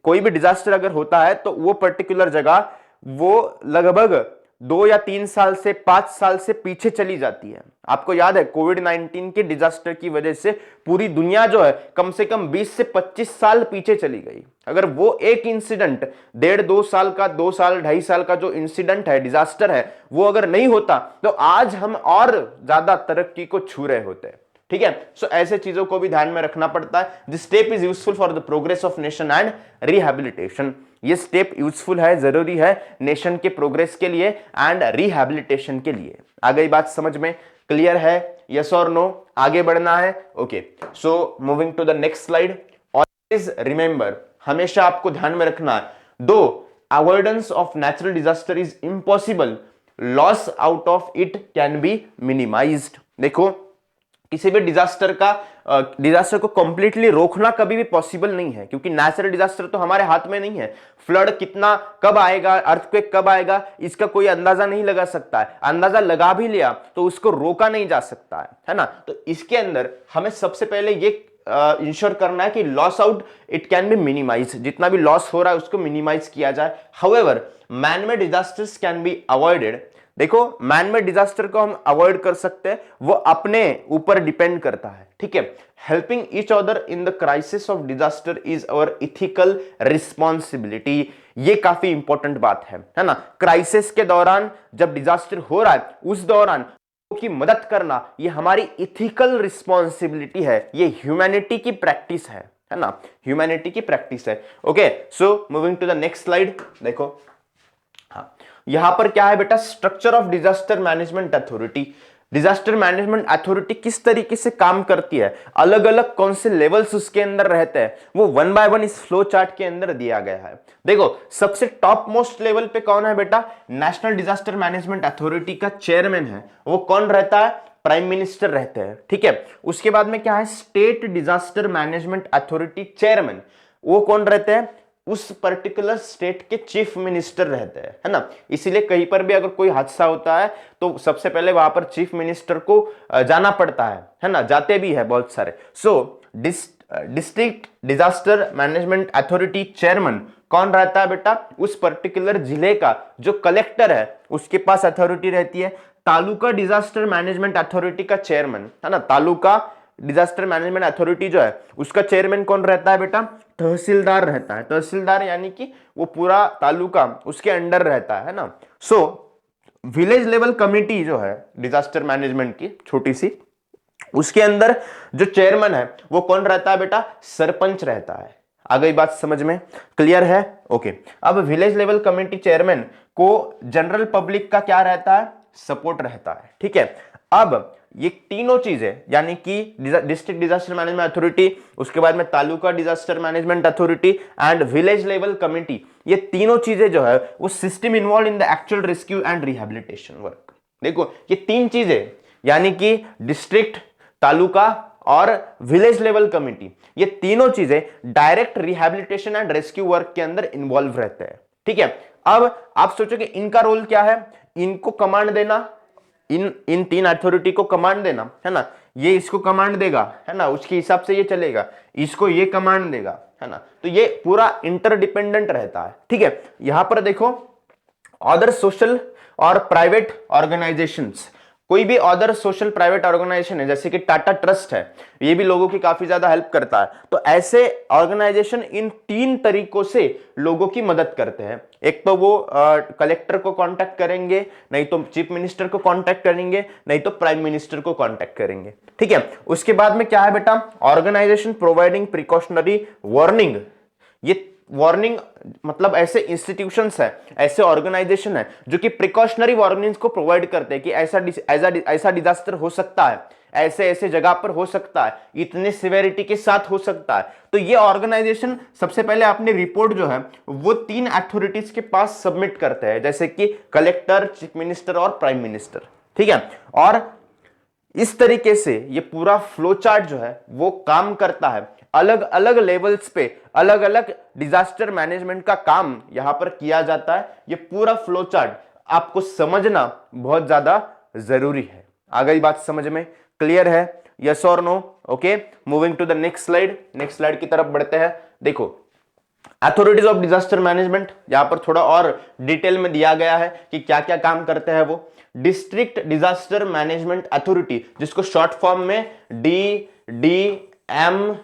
कोई भी डिजास्टर अगर होता है तो वो पर्टिकुलर जगह वो लगभग 2 या 3 साल से 5 साल से पीछे चली जाती है। आपको याद है कोविड-19 के डिजास्टर की वजह से पूरी दुनिया जो है कम से कम 20 से 25 साल पीछे चली गई। अगर वो एक इंसिडेंट 1.5-2 साल का, 2 साल 2.5 साल का जो इंसिडेंट है, डिजास्टर है, वो अगर नहीं होता तो आज हम और ज्यादा तरक्की को छू रहे होते। ठीक है, सो ऐसे चीजों को भी ध्यान में रखना पड़ता है। This step is useful for the progress of nation and rehabilitation. ये स्टेप यूजफुल है, जरूरी है नेशन के प्रोग्रेस के लिए एंड रिहेबिलिटेशन के लिए। आ गई बात समझ में? क्लियर है? यस और नो? आगे बढ़ना है। Okay, so moving to the next slide. Always remember, हमेशा आपको ध्यान में रखना है, though avoidance of natural disaster is impossible, loss out of it can be minimised. देखो किसी भी डिजास्टर को कंप्लीटली रोकना कभी भी पॉसिबल नहीं है, क्योंकि नेचुरल डिजास्टर तो हमारे हाथ में नहीं है। फ्लड कितना कब आएगा, अर्थक्वेक कब आएगा, इसका कोई अंदाजा नहीं लगा सकता है। अंदाजा लगा भी लिया तो उसको रोका नहीं जा सकता है ना। तो इसके अंदर हमें सबसे पहले ये इंश्योर करना है कि loss out it can be minimise, जितना भी लॉस हो रहा है उसको मिनिमाइज किया जाए। However man made disasters can be avoided. देखो मैनमेड डिजास्टर को हम अवॉइड कर सकते हैं, वो अपने ऊपर डिपेंड करता है। ठीक है, helping each other in the crisis of disaster is our ethical responsibility. ये काफी इंपॉर्टेंट बात है ना। क्राइसिस के दौरान जब डिजास्टर हो रहा है उस दौरान की मदद करना ये हमारी इथिकल रिस्पॉन्सिबिलिटी है, ये ह्यूमैनिटी की प्रैक्टिस है ना, ह्यूमैनिटी की प्रैक्टिस है। Okay, so moving to the next slide. देखो हाँ, यहां पर क्या है बेटा? Structure of disaster management authority. Disaster management authority किस तरीके से काम करती है, अलग अलग कौन से लेवल्स उसके अंदर रहते हैं, वो 1 बाय 1 इस फ्लो चार्ट के अंदर दिया गया है। देखो सबसे टॉप मोस्ट लेवल पे कौन है बेटा? नेशनल डिजास्टर मैनेजमेंट अथॉरिटी का चेयरमैन है। वो कौन रहता है? प्राइम मिनिस्टर रहते हैं। ठीक है, उसके बाद में क्या है? State disaster management authority chairman, वो कौन रहते हैं? उस पर्टिकुलर स्टेट के चीफ मिनिस्टर रहते हैं, है ना। इसीलिए कहीं पर भी अगर कोई हादसा होता है तो सबसे पहले वहां पर चीफ मिनिस्टर को जाना पड़ता है ना, जाते भी है बहुत सारे। सो district disaster management authority chairman कौन रहता है बेटा? उस पर्टिकुलर जिले का जो कलेक्टर है उसके पास अथॉरिटी रहती है। तालुका डिजास्टर मैनेजमेंट अथॉरिटी का चेयरमैन, है ना, तालुका डिजास्टर मैनेजमेंट अथॉरिटी जो है उसका चेयरमैन कौन रहता है बेटा? तहसीलदार रहता है। तहसीलदार यानी कि वो पूरा तालुका उसके अंडर रहता है ना। सो विलेज लेवल कमिटी जो है डिजास्टर मैनेजमेंट की छोटी सी, उसके अंदर जो चेयरमैन है वो कौन रहता है बेटा? सरपंच रहता है। आ गई बात समझ में? क्लियर है? ओके, अब विलेज लेवल कमेटी चेयरमैन को जनरल पब्लिक का क्या रहता है? सपोर्ट रहता है। ठीक है, अब ये तीनों चीजें यानी कि डिस्ट्रिक्ट डिजास्टर मैनेजमेंट अथॉरिटी, उसके बाद में taluka disaster management authority and village level committee, ये तीनों चीजें जो है वो system involve in the actual rescue and rehabilitation work. देखो ये तीन चीजें यानी कि डिस्ट्रिक्ट, तालुका और विलेज लेवल कमेटी, ये तीनों चीजें direct rehabilitation and rescue work के अंदर इन्वॉल्व रहते हैं। ठीक है, अब आप सोचोगे इनका रोल क्या है? इनको कमांड देना, इन तीन अथॉरिटी को कमांड देना, है ना। ये इसको कमांड देगा, है ना, उसके हिसाब से ये चलेगा, इसको ये कमांड देगा, है ना। तो ये पूरा इंटरडिपेंडेंट रहता है। ठीक है, यहां पर देखो अदर सोशल और प्राइवेट ऑर्गेनाइजेशंस, कोई भी अदर सोशल प्राइवेट ऑर्गेनाइजेशन है जैसे कि टाटा ट्रस्ट है, ये भी लोगों की काफी ज्यादा हेल्प करता है। तो ऐसे ऑर्गेनाइजेशन इन 3 तरीकों से लोगों की मदद करते हैं। एक तो वो कलेक्टर को कांटेक्ट करेंगे, नहीं तो चीफ मिनिस्टर को कांटेक्ट करेंगे, नहीं तो प्राइम मिनिस्टर को कांटेक्ट करेंगे, ठीक है। उसके बाद में क्या है बेटा, ऑर्गेनाइजेशन प्रोवाइडिंग प्रिकॉशनरी वार्निंग। ये वार्निंग मतलब ऐसे इंस्टीट्यूशंस है, ऐसे ऑर्गेनाइजेशन है जो कि प्रिकॉशनरी वार्निंग्स को प्रोवाइड करते हैं कि ऐसा डिजास्टर हो सकता है, ऐसे ऐसे जगह पर हो सकता है, इतने सिवेरिटी के साथ हो सकता है। तो ये ऑर्गेनाइजेशन सबसे पहले अपनी रिपोर्ट जो है वो 3 अथॉरिटीज के पास सबमिट करते हैं, जैसे कि कलेक्टर, चीफ मिनिस्टर और प्राइम मिनिस्टर, ठीक है। और इस तरीके से ये पूरा फ्लो चार्ट जो है वो काम करता है। अलग अलग लेवल्स पे अलग अलग डिजास्टर मैनेजमेंट का काम यहां पर किया जाता है। ये पूरा फ्लो चार्ट आपको समझना बहुत ज्यादा जरूरी है। आ गई बात समझ में? क्लियर है? यस और no? Okay, moving to the next slide. Next slide की तरफ बढ़ते हैं। देखो, अथॉरिटीज ऑफ डिजास्टर मैनेजमेंट यहां पर थोड़ा और डिटेल में दिया गया है कि क्या क्या काम करते हैं वो। डिस्ट्रिक्ट डिजास्टर मैनेजमेंट अथॉरिटी, जिसको शॉर्ट फॉर्म में DDMA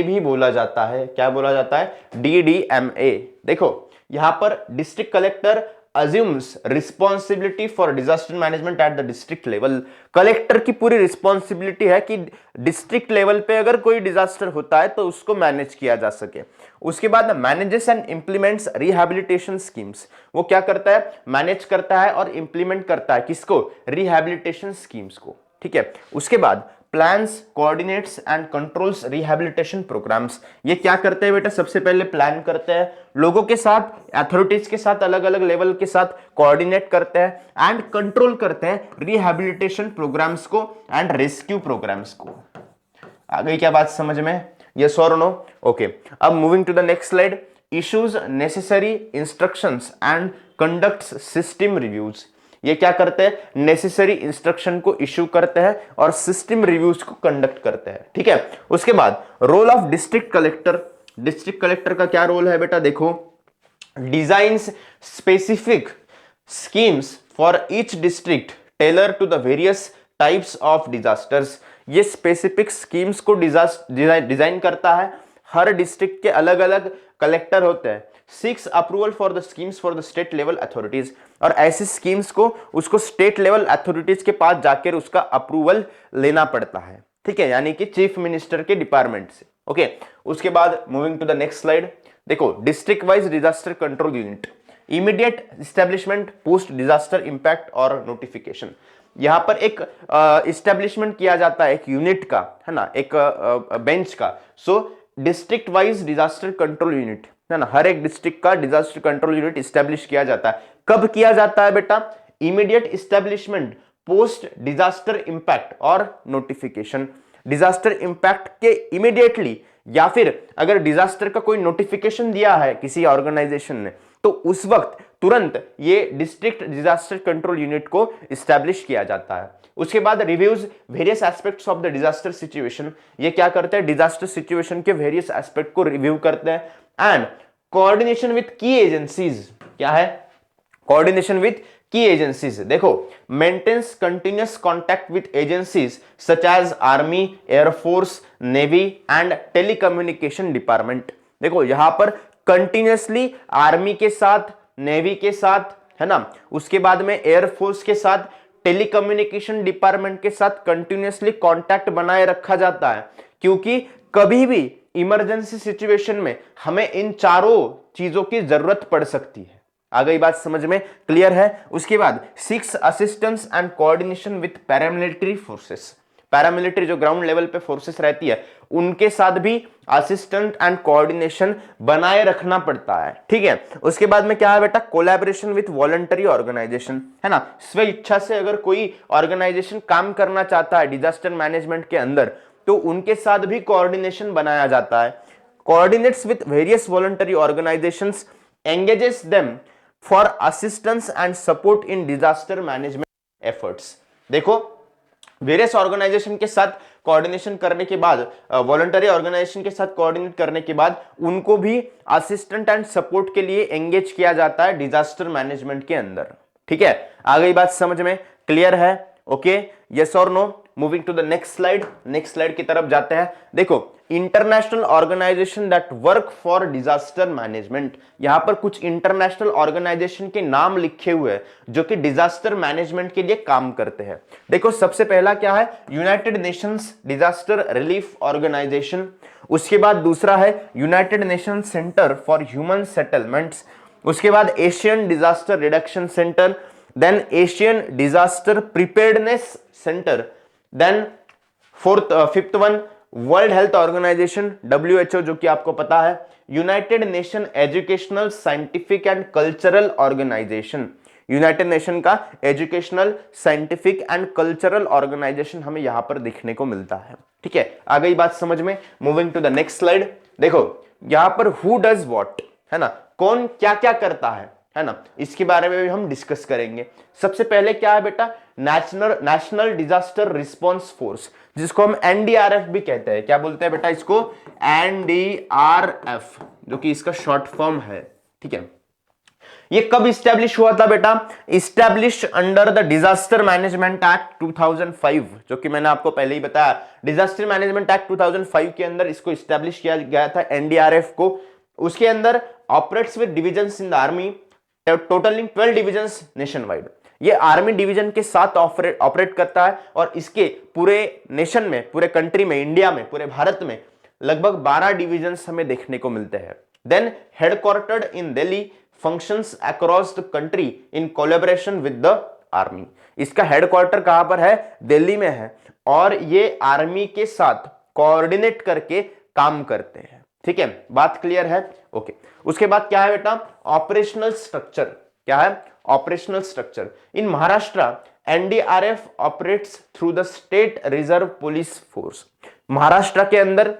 भी बोला जाता है। क्या बोला जाता है? DDMA। देखो, यहां पर district collector assumes responsibility for disaster management at the district level। Collector की पूरी रिस्पॉन्सिबिलिटी है कि डिस्ट्रिक्ट लेवल पे अगर कोई डिजास्टर होता है तो उसको मैनेज किया जा सके। उसके बाद manages and implements rehabilitation schemes. वो क्या करता है? मैनेज करता है और इंप्लीमेंट करता है किसको? रिहैबिलिटेशन स्कीम्स को, ठीक है। उसके बाद plans, coordinates and controls rehabilitation programmes. ये क्या करते हैं बेटा? सबसे पहले प्लान करते हैं, लोगों के साथ, अथॉरिटीज के साथ, अलग अलग लेवल के साथ कोऑर्डिनेट करते हैं एंड कंट्रोल करते हैं रिहैबिलिटेशन प्रोग्राम्स को एंड रेस्क्यू प्रोग्राम्स को। आ गई क्या बात समझ में? यस और नो? ओके, अब moving to the next slide. Issues necessary instructions and conducts system reviews. ये क्या करते हैं? नेसेसरी इंस्ट्रक्शन को इश्यू करते हैं और सिस्टम रिव्यूज को कंडक्ट करते हैं, ठीक है। उसके बाद role of district collector. District collector का क्या रोल है बेटा? देखो, designs specific schemes for each district tailor to the various types of disasters. ये स्पेसिफिक स्कीम्स को डिजाइन करता है। हर डिस्ट्रिक्ट के अलग अलग कलेक्टर होते हैं। 6 approval for the schemes for the state level authorities. और ऐसी स्कीम्स को उसको स्टेट लेवल अथॉरिटीज के पास जाकर उसका अप्रूवल लेना पड़ता है, ठीक है, यानी कि चीफ मिनिस्टर के डिपार्टमेंट से। ओके, उसके बाद moving to the next slide. देखो, district wise disaster control unit, immediate establishment, post disaster impact और नोटिफिकेशन। यहां पर एक एस्टेब्लिशमेंट किया जाता है एक यूनिट का, है ना, एक बेंच का। सो district wise disaster control unit, है ना, हर एक डिस्ट्रिक्ट का डिजास्टर कंट्रोल यूनिट एस्टेब्लिश किया जाता है। कब किया जाता है बेटा? Immediate establishment, post disaster impact और नोटिफिकेशन। डिजास्टर इंपैक्ट के इमीडिएटली, या फिर अगर डिजास्टर का कोई नोटिफिकेशन दिया है किसी ऑर्गेनाइजेशन ने, तो उस वक्त तुरंत ये डिस्ट्रिक्ट डिजास्टर कंट्रोल यूनिट को एस्टेब्लिश किया जाता है। उसके बाद reviews various aspects of the disaster situation. ये क्या करते हैं? डिजास्टर सिचुएशन के वेरियस एस्पेक्ट को रिव्यू करते हैं। And coordination with key agencies. क्या है? Coordination with key agencies. देखो, maintains continuous contact with agencies such as army, air force, navy and telecommunication department. देखो, यहां पर कंटिन्यूअसली आर्मी के साथ, नेवी के साथ, है ना, उसके बाद में एयरफोर्स के साथ, टेलीकम्युनिकेशन डिपार्टमेंट के साथ कंटिन्यूअसली कांटेक्ट बनाए रखा जाता है, क्योंकि कभी भी इमरजेंसी सिचुएशन में हमें इन चारों चीजों की जरूरत पड़ सकती है। आ गई बात समझ में? क्लियर है? उसके बाद 6 assistance and coordination with paramilitary forces. Paramilitary जो ग्राउंड लेवल पे फोर्सेस रहती है, उनके साथ भी असिस्टेंट एंड कोऑर्डिनेशन बनाए रखना पड़ता है, ठीक है। उसके बाद में क्या है बेटा? कोलैबोरेशन विद वॉलंटरी ऑर्गेनाइजेशन, है ना, स्व इच्छा से अगर कोई ऑर्गेनाइजेशन काम करना चाहता है डिजास्टर मैनेजमेंट के अंदर, तो उनके साथ भी कोऑर्डिनेशन बनाया जाता है। Coordinates with various voluntary organisations, engages them for assistance and support in disaster management efforts. देखो, वेरियस ऑर्गेनाइजेशन के साथ कोऑर्डिनेशन करने के बाद, वॉलंटरी ऑर्गेनाइजेशन के साथ कोऑर्डिनेट करने के बाद, उनको भी असिस्टेंट एंड सपोर्ट के लिए एंगेज किया जाता है डिजास्टर मैनेजमेंट के अंदर, ठीक है। आ गई बात समझ में? क्लियर है? ओके, यस और no? Moving to the next slide की तरफ जाते हैं। देखो, international organisation that work for disaster management, यहां पर कुछ इंटरनेशनल ऑर्गेनाइजेशन के नाम लिखे हुए हैं जो कि डिजास्टर मैनेजमेंट के लिए काम करते हैं। देखो, सबसे पहला क्या है? United Nations disaster relief organisation. उसके बाद दूसरा है United Nation centre for human settlements. उसके बाद Asian disaster reduction centre, then Asian disaster preparedness centre, then fifth one World Health Organisation WHO, जो कि आपको पता है, United Nation educational scientific and cultural organisation. United Nation का educational scientific and cultural organisation हमें यहां पर देखने को मिलता है। ठीक है, आ गई बात समझ में? Moving to the next slide. देखो, यहां पर हु डज व्हाट, है ना, कौन क्या क्या करता है ना, इसके बारे में भी हम डिस्कस करेंगे। सबसे पहले क्या है बेटा? नेशनल डिजास्टर रिस्पांस फोर्स, जिसको हम NDRF भी कहते हैं। क्या बोलते हैं बेटा इसको? NDRF, जो कि इसका शॉर्ट फॉर्म है। ठीक है, ये कब इस्टेब्लिश हुआ था बेटा? Establish under the disaster management act 2005, जो कि मैंने आपको पहले ही बताया। डिजास्टर मैनेजमेंट एक्ट 2005 के अंदर इसको इस्टेब्लिश किया गया था, NDRF को। उसके अंदर operates with divisions in the army, totalling 12 divisions nation wide. ये आर्मी डिवीजन के साथ ऑपरेट करता है और इसके पूरे नेशन में, पूरे कंट्री में, इंडिया में, पूरे भारत में लगभग 12 डिविजन्स हमें देखने को मिलते हैं। Then headquartered in Delhi, functions across the country in collaboration with the army. इसका हेडक्वार्टर कहां पर है? दिल्ली में है, और ये आर्मी के साथ कोऑर्डिनेट करके काम करते हैं। ठीक है, बात क्लियर है? ओके। उसके बाद क्या है बेटा? Operational structure. क्या है? Operational structure. In Maharashtra NDRF operates through the state reserve police force. Maharashtra के अंदर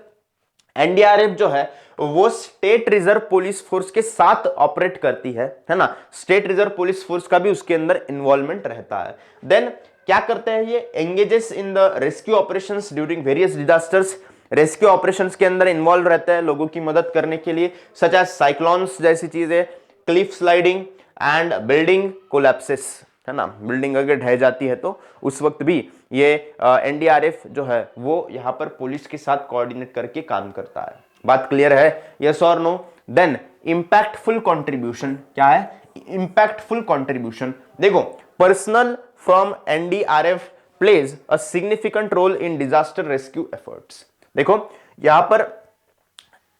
NDRF जो है वो स्टेट रिजर्व पुलिस फोर्स के साथ ऑपरेट करती है ना। स्टेट रिजर्व पुलिस फोर्स का भी उसके अंदर इन्वॉल्वमेंट रहता है। देन क्या करते हैं ये? Engages in the rescue operations during various disasters. Rescue operations के अंदर इन्वॉल्व रहते हैं लोगों की मदद करने के लिए, सच एज साइक्लोन्स जैसी चीजें, Cliff sliding and building collapses, है ना। बिल्डिंग अगर ढह जाती है तो उस वक्त भी ये NDRF जो है वो यहाँ पर पुलिस के साथ कोऑर्डिनेट करके काम करता है। बात क्लियर है? यस और नो? Then impactful contribution. क्या है? Impactful contribution. देखो, personal from NDRF plays a significant role in disaster rescue efforts. देखो, यहां पर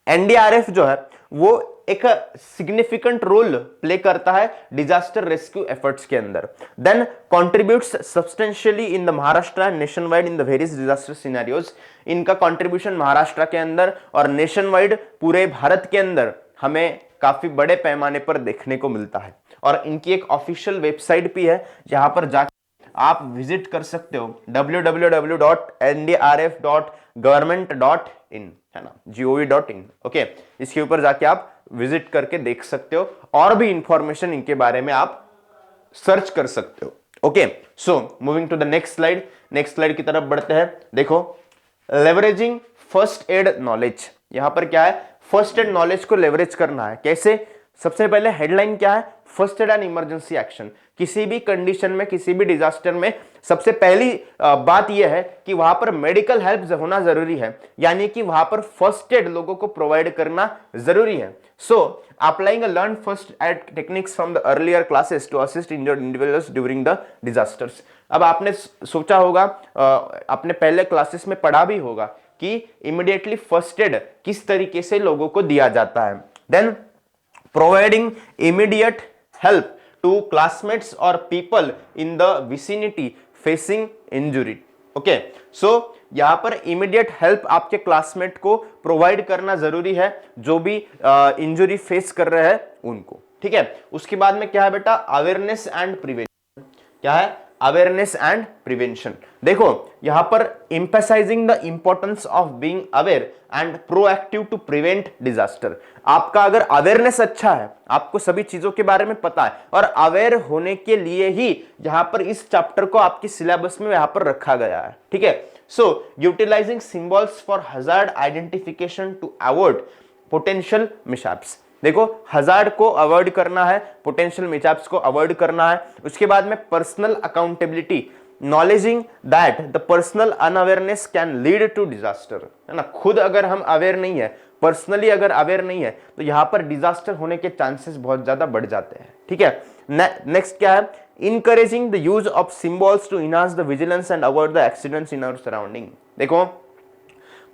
NDRF जो है वो एक सिग्निफिकेंट रोल प्ले करता है डिजास्टर रेस्क्यू एफर्ट्स के अंदर। Then contributes substantially in the Maharashtra and nationwide in the various disaster scenarios. इनका कंट्रीब्यूशन महाराष्ट्र के अंदर और नेशन वाइड पूरे भारत के अंदर हमें काफी बड़े पैमाने पर देखने को मिलता है। और इनकी एक ऑफिशियल वेबसाइट भी है जहां पर जाकर आप विजिट कर सकते हो, www.ndrf.government.in, है ना, gov.in। ओके, इसके ऊपर जाके आप विजिट करके देख सकते हो और भी इंफॉर्मेशन इनके बारे में आप सर्च कर सकते हो। Okay, so moving to the next slide की तरफ बढ़ते हैं। देखो, लेवरेजिंग फर्स्ट एड नॉलेज। यहां पर क्या है? फर्स्ट एड नॉलेज को लेवरेज करना है। कैसे? सबसे पहले हेडलाइन क्या है? First aid and emergency action. किसी भी कंडीशन में, किसी भी डिजास्टर में सबसे पहली बात यह है कि वहां पर मेडिकल हेल्प होना जरूरी है, यानी कि वहां पर फर्स्ट एड लोगों को प्रोवाइड करना जरूरी है। So applying a learn first aid techniques from the earlier classes to assist injured individuals during the disasters. अब आपने सोचा होगा, आपने पहले क्लासेस में पढ़ा भी होगा कि इमीडिएटली फर्स्ट एड किस तरीके से लोगों को दिया जाता है। Then providing immediate help to classmates or people in the vicinity facing injury। Okay, so यहां पर इमीडिएट हेल्प आपके क्लासमेट को प्रोवाइड करना जरूरी है जो भी इंजुरी फेस कर रहे हैं उनको। ठीक है, उसके बाद में क्या है बेटा? Awareness and prevention. क्या है? Awareness and prevention. देखो, यहां पर emphasising the importance of being aware and proactive to prevent disaster. आपका अगर अवेयरनेस अच्छा है, आपको सभी चीजों के बारे में पता है, और अवेयर होने के लिए ही यहां पर इस चैप्टर को आपकी सिलेबस में यहां पर रखा गया है। ठीक है, so utilising symbols for hazard identification to avoid potential mishaps. देखो, हजार्ड को अवॉइड करना है, पोटेंशियल मिसहैप्स को अवॉइड करना है। उसके बाद में personal accountability acknowledging that the personal unawareness can lead to disaster, है ना। खुद अगर हम अवेयर नहीं है, पर्सनली अगर अवेयर नहीं है, तो यहां पर डिजास्टर होने के चांसेस बहुत ज्यादा बढ़ जाते हैं, ठीक है। नेक्स्ट क्या है, encouraging the use of symbols to enhance the vigilance and avoid the accidents in our surrounding. देखो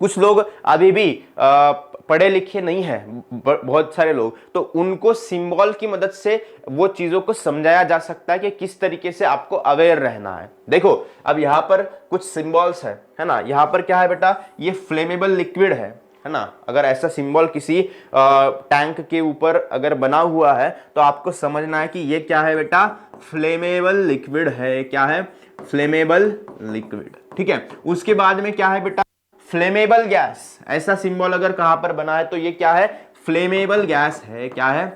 कुछ लोग अभी भी पढ़े लिखे नहीं है, बहुत सारे लोग, तो उनको सिंबल की मदद से वो चीजों को समझाया जा सकता है कि किस तरीके से आपको अवेयर रहना है। देखो अब यहाँ पर कुछ सिंबल्स है ना। यहाँ पर क्या है बेटा, ये फ्लेमेबल लिक्विड है ना। अगर ऐसा सिंबल किसी टैंक के ऊपर अगर बना हुआ है तो आपको समझना है कि ये क्या है बेटा, फ्लेमेबल लिक्विड है। क्या है, फ्लेमेबल लिक्विड, ठीक है। उसके बाद में क्या है बेटा, फ्लेमेबल गैस। ऐसा सिंबल अगर कहां पर बना है तो ये क्या है, फ्लेमेबल गैस है। क्या है,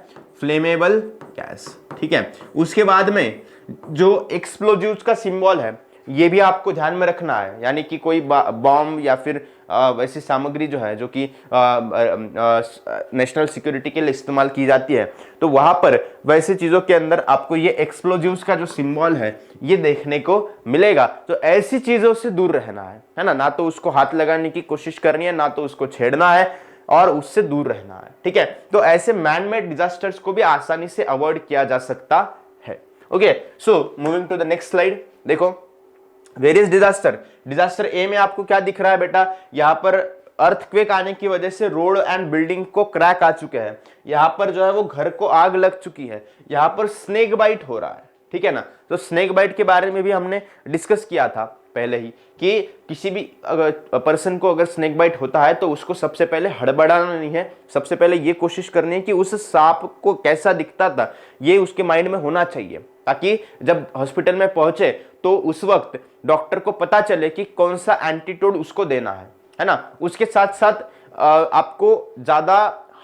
फ्लेमेबल गैस, ठीक है। उसके बाद में जो एक्सप्लोजिव्स का सिंबल है ये भी आपको ध्यान में रखना है, यानी कि कोई बॉम्ब या फिर वैसी सामग्री जो है जो कि नेशनल सिक्योरिटी के लिए इस्तेमाल की जाती है, तो वहां पर वैसे चीजों के अंदर आपको ये एक्सप्लोजिव्स का जो सिंबल है ये देखने को मिलेगा। तो ऐसी चीजों से दूर रहना है ना। ना तो उसको हाथ लगाने की कोशिश करनी है, ना तो उसको छेड़ना है, और उससे दूर रहना है, ठीक है। तो ऐसे मैन मेड डिजास्टर्स को भी आसानी से अवॉइड किया जा सकता है। Okay, so moving to the next slide. देखो वेरियस डिजास्टर, डिजास्टर ए में आपको क्या दिख रहा है बेटा, यहां पर अर्थक्वेक आने की वजह से रोड एंड बिल्डिंग को क्रैक आ चुके हैं। यहां पर जो है वो घर को आग लग चुकी है। यहां पर स्नेक बाइट हो रहा है, ठीक है ना। तो स्नेक बाइट के बारे में भी हमने डिस्कस किया था पहले ही कि किसी भी पर्सन को अगर स्नेक बाइट होता है तो उसको सबसे पहले हड़बड़ाना नहीं है, सबसे पहले ये कोशिश करनी है कि उस सांप को कैसा दिखता था ये उसके माइंड में होना चाहिए, ताकि जब हॉस्पिटल में पहुंचे तो उस वक्त डॉक्टर को पता चले कि कौन सा एंटीटोड उसको देना है ना। उसके साथ साथ आपको ज्यादा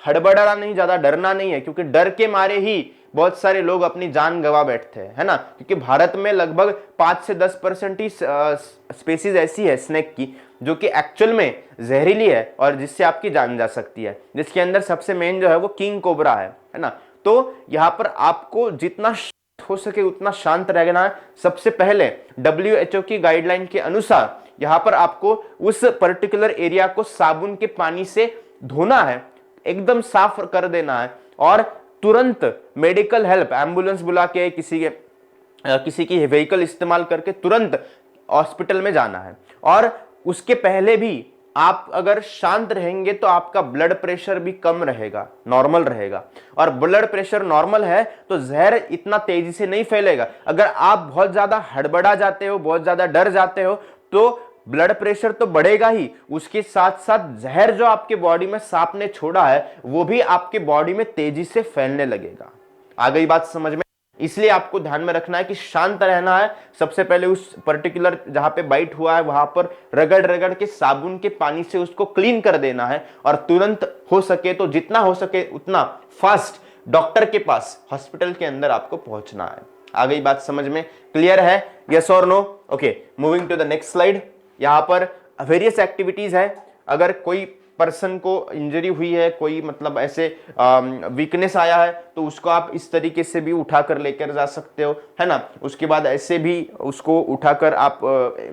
हड़बड़ाना नहीं, ज्यादा डरना नहीं है, क्योंकि डर के मारे ही बहुत सारे लोग अपनी जान गंवा बैठते हैं, है ना। क्योंकि भारत में लगभग 5 से 10% ही स्पेसीज ऐसी है स्नेक की जो कि एक्चुअल में जहरीली है और जिससे आपकी जान जा सकती है, जिसके अंदर सबसे मेन जो है वो किंग कोबरा है ना। तो यहाँ पर आपको जितना हो सके उतना शांत रहना है। सबसे पहले WHO की गाइडलाइन के अनुसार यहां पर आपको उस पर्टिकुलर एरिया को साबुन के पानी से धोना है, एकदम साफ कर देना है, और तुरंत मेडिकल हेल्प, एम्बुलेंस बुला के किसी की व्हीकल इस्तेमाल करके तुरंत हॉस्पिटल में जाना है। और उसके पहले भी आप अगर शांत रहेंगे तो आपका ब्लड प्रेशर भी कम रहेगा, नॉर्मल रहेगा। और ब्लड प्रेशर नॉर्मल है तो जहर इतना तेजी से नहीं फैलेगा। अगर आप बहुत ज्यादा हड़बड़ा जाते हो, बहुत ज्यादा डर जाते हो, तो ब्लड प्रेशर तो बढ़ेगा ही, उसके साथ साथ जहर जो आपके बॉडी में सांप ने छोड़ा है वो भी आपके बॉडी में तेजी से फैलने लगेगा। आ गई बात समझ में? इसलिए आपको ध्यान में रखना है कि शांत रहना है। सबसे पहले उस पर्टिकुलर जहां पे बाइट हुआ है वहां पर रगड़ रगड़ के साबुन के पानी से उसको क्लीन कर देना है, और तुरंत हो सके तो जितना हो सके उतना फास्ट डॉक्टर के पास हॉस्पिटल के अंदर आपको पहुंचना है। आ गई बात समझ में? क्लियर है? यस और no? Okay, moving to the next slide. यहां पर वेरियस एक्टिविटीज है। अगर कोई पर्सन को इंजरी हुई है, कोई मतलब ऐसे वीकनेस आया है, तो उसको आप इस तरीके से भी उठाकर लेकर जा सकते हो, है ना। उसके बाद ऐसे भी उसको उठाकर आप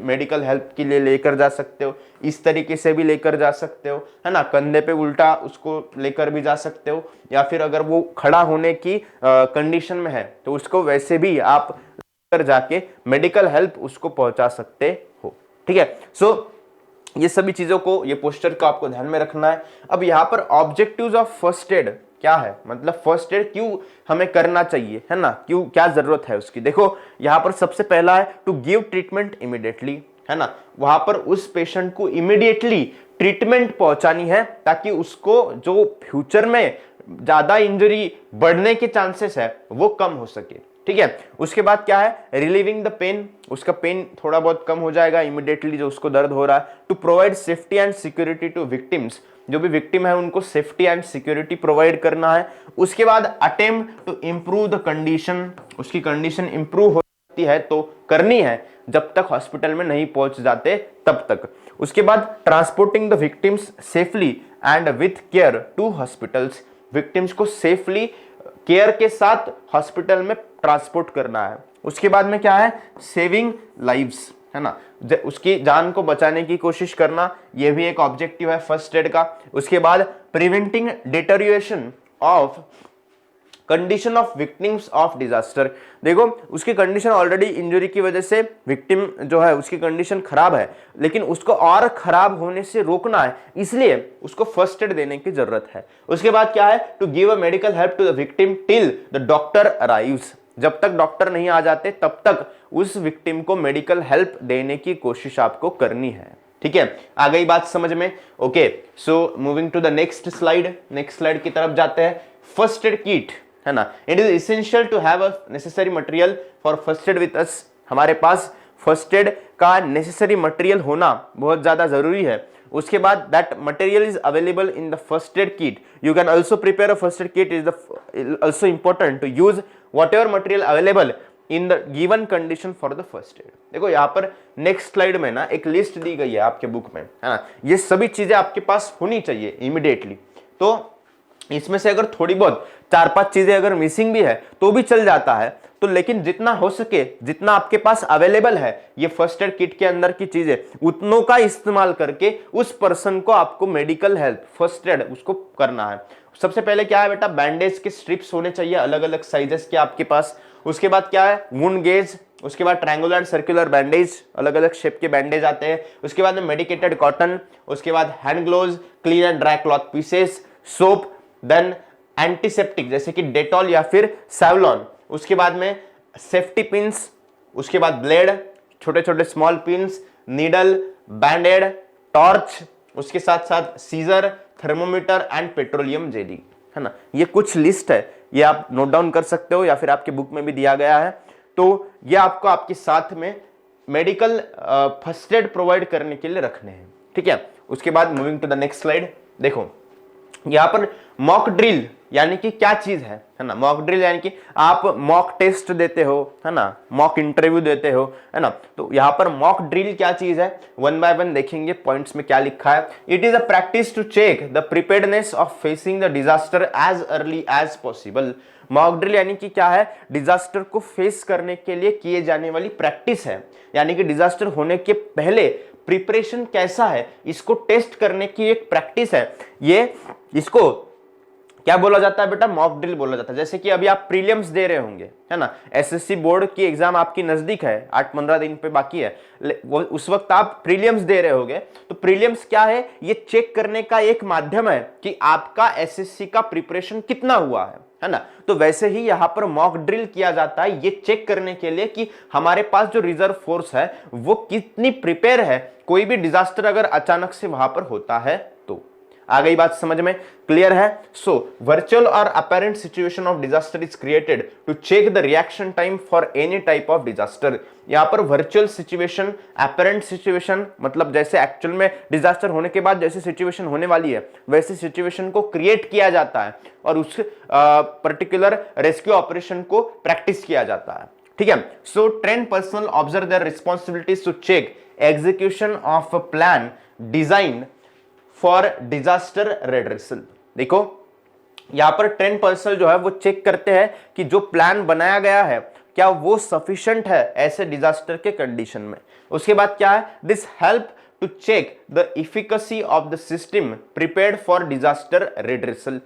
मेडिकल हेल्प के लिए लेकर जा सकते हो, इस तरीके से भी लेकर जा सकते हो, है ना। कंधे पे उल्टा उसको लेकर भी जा सकते हो, या फिर अगर वो खड़ा होने की कंडीशन में है तो उसको वैसे भी आप लेकर जाके मेडिकल हेल्प उसको पहुंचा सकते हो, ठीक है। सो ये सभी चीजों को, ये पोस्टर को आपको ध्यान में रखना है। अब यहाँ पर ऑब्जेक्टिव्स ऑफ फर्स्ट एड क्या है, मतलब फर्स्ट एड क्यों हमें करना चाहिए, है ना, क्यों, क्या जरूरत है उसकी। देखो यहाँ पर सबसे पहला है टू गिव ट्रीटमेंट इमीडिएटली, है ना। वहां पर उस पेशेंट को इमीडिएटली ट्रीटमेंट पहुंचानी है ताकि उसको जो फ्यूचर में ज्यादा इंजरी बढ़ने के चांसेस है वो कम हो सके, ठीक है। उसके बाद क्या है, रिलीविंग द पेन, उसका पेन थोड़ा बहुत कम हो जाएगा इमीडिएटली जो उसको दर्द हो रहा है। To provide safety and security to victims, जो भी विक्टिम है उनको सेफ्टी एंड सिक्योरिटी प्रोवाइड करना है। उसके बाद attempt to improve the condition, उसकी कंडीशन इंप्रूव हो सकती है तो करनी है, जब तक हॉस्पिटल में नहीं पहुंच जाते तब तक। उसके बाद transporting the victims safely and with care to hospitals, victims को सेफली केयर के साथ हॉस्पिटल में ट्रांसपोर्ट करना उसके बाद में क्या है, सेविंग लाइव्स, है ना, उसकी जान को बचाने की कोशिश करना, यह भी एक ऑब्जेक्टिव है फर्स्ट एड का। उसके बाद preventing deterioration of condition of victims of disaster. देखो उसकी कंडीशन ऑलरेडी इंजरी की वजह से विक्टिम जो है उसकी कंडीशन खराब है, लेकिन उसको और खराब होने से रोकना है, इसलिए उसको फर्स्ट एड देने की जरूरत है। उसके बाद क्या है, to give a medical help to the victim till the doctor arrives. जब तक डॉक्टर नहीं आ जाते तब तक उस विक्टिम को मेडिकल हेल्प देने की कोशिश आपको करनी है। ठीक है, आ गई बात समझ में? Okay, so moving to the next slide, next slide की तरफ जाते हैं। फर्स्ट एड किट, है ना, it is essential to have a necessary material for first aid with us. हमारे पास फर्स्ट एड का नेसेसरी मटेरियल होना बहुत ज्यादा जरूरी है। उसके बाद that material is available in the first aid kit. You can also prepare a first aid kit, is also important to use what ever material available in the given condition for the first add. देखो यहाँ पर next slide में ना एक list दी गई है आपके book में, है ना, ये सभी चीजें आपके पास होनी चाहिए इमीडिएटली। तो इसमें से अगर थोड़ी बहुत 4-5 चीजें अगर मिसिंग भी है तो भी चल जाता है, तो लेकिन जितना हो सके, जितना आपके पास अवेलेबल है ये फर्स्ट एड किट के अंदर की चीजें, उतनों का इस्तेमाल करके उस पर्सन को आपको मेडिकल हेल्प फर्स्ट एड उसको करना है। सबसे पहले क्या है बेटा, बैंडेज के स्ट्रिप्स होने चाहिए अलग अलग साइजेस के आपके पास। उसके बाद क्या है, वुंड गेज। उसके बाद ट्रायंगुलर एंड सर्कुलर बैंडेज, अलग अलग शेप के बैंडेज आते हैं। उसके बाद में मेडिकेटेड कॉटन। उसके बाद hand gloves, clean and dry cloth pieces, soap, then antiseptic जैसे कि डेटॉल या फिर सैवलॉन। उसके बाद में सेफ्टी पिंस। उसके बाद ब्लेड, छोटे छोटे small pins, needle, bandaid, torch. उसके साथ साथ scissor, thermometer and petroleum jelly, है ना। ये कुछ लिस्ट है, ये आप नोट डाउन कर सकते हो या फिर आपके बुक में भी दिया गया है। तो ये आपको आपके साथ में मेडिकल फर्स्ट एड प्रोवाइड करने के लिए रखने हैं। ठीक है, उसके बाद moving to the next slide. देखो यहां पर मॉक ड्रिल यानी कि क्या चीज है ना। मॉक ड्रिल यानी कि आप मॉक टेस्ट देते हो, है ना, मॉक इंटरव्यू देते हो, है ना। तो यहां पर मॉक ड्रिल क्या चीज है, वन बाय वन देखेंगे पॉइंट्स में क्या लिखा है। It is a practice to check the preparedness of facing the disaster as early as possible. Mock drill यानी कि क्या है, डिजास्टर को फेस करने के लिए किए जाने वाली प्रैक्टिस है, यानी कि डिजास्टर होने के पहले प्रिपरेशन कैसा है इसको टेस्ट करने की एक प्रैक्टिस है। ये इसको क्या बोला जाता है बेटा, मॉक ड्रिल बोला जाता है। जैसे कि अभी आप प्रीलिम्स दे रहे होंगे, है ना, एसएससी बोर्ड की एग्जाम आपकी नजदीक है, 8-15 दिन पे बाकी है, उस वक्त आप प्रीलिम्स दे रहे होंगे। तो प्रीलिम्स क्या है, ये चेक करने का एक माध्यम है कि आपका एसएससी का प्रिपरेशन कितना हुआ है ना। तो वैसे ही यहां पर मॉक ड्रिल किया जाता है ये चेक करने के लिए कि हमारे पास जो रिजर्व फोर्स है वो कितनी प्रिपेयर है, कोई भी डिजास्टर अगर अचानक से वहां पर होता है तो। आ गई बात समझ में, क्लियर है? सो वर्चुअल और apparent situation of disaster is created to check the reaction time for any type of disaster. यहां पर वर्चुअल सिचुएशन, अपेरेंट सिचुएशन मतलब जैसे एक्चुअल में डिजास्टर होने के बाद जैसे सिचुएशन होने वाली है वैसे सिचुएशन को क्रिएट किया जाता है और उस पर्टिकुलर रेस्क्यू ऑपरेशन को प्रैक्टिस किया जाता है। ठीक है, so train personnel observe their responsibilities to check execution of a plan design for disaster redressal. देखो यहां पर ट्रेन पर्सनल जो है वो चेक करते हैं कि जो प्लान बनाया गया है क्या वो सफिशिएंट है ऐसे डिजास्टर के कंडीशन में। उसके बाद क्या है, this help to check the efficacy of the system prepared for disaster redressal.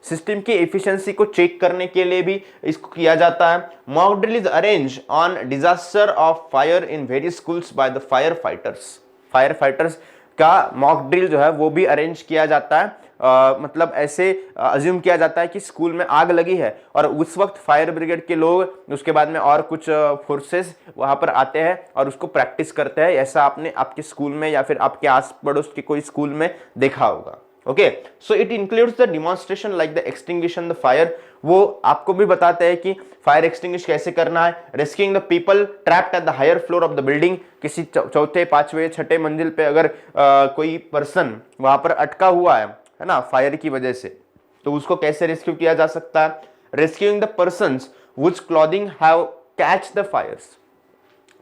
System की एफिशिएंसी को चेक करने के लिए भी इसको किया जाता है। Mock drill is arrange on disaster of fire in various schools by the firefighters. Firefighters का मॉक ड्रिल जो है वो भी अरेंज किया जाता है। मतलब ऐसे अज्यूम किया जाता है कि स्कूल में आग लगी है और उस वक्त फायर ब्रिगेड के लोग, उसके बाद में और कुछ फोर्सेस वहां पर आते हैं और उसको प्रैक्टिस करते हैं। ऐसा आपने आपके स्कूल में या फिर आपके आस पड़ोस के कोई स्कूल में देखा होगा। Okay, so it includes the demonstration like the extinguishing the fire. वो आपको भी बताते हैं कि फायर एक्सटिंग्विश कैसे करना है। Rescuing the people trapped at the higher floor of the building. किसी चौथे, पांचवे, छठे मंजिल पे अगर कोई पर्सन वहां पर अटका हुआ है ना फायर की वजह से, तो उसको कैसे रेस्क्यू किया जा सकता है। Rescuing the persons which clothing have catch the Fyers.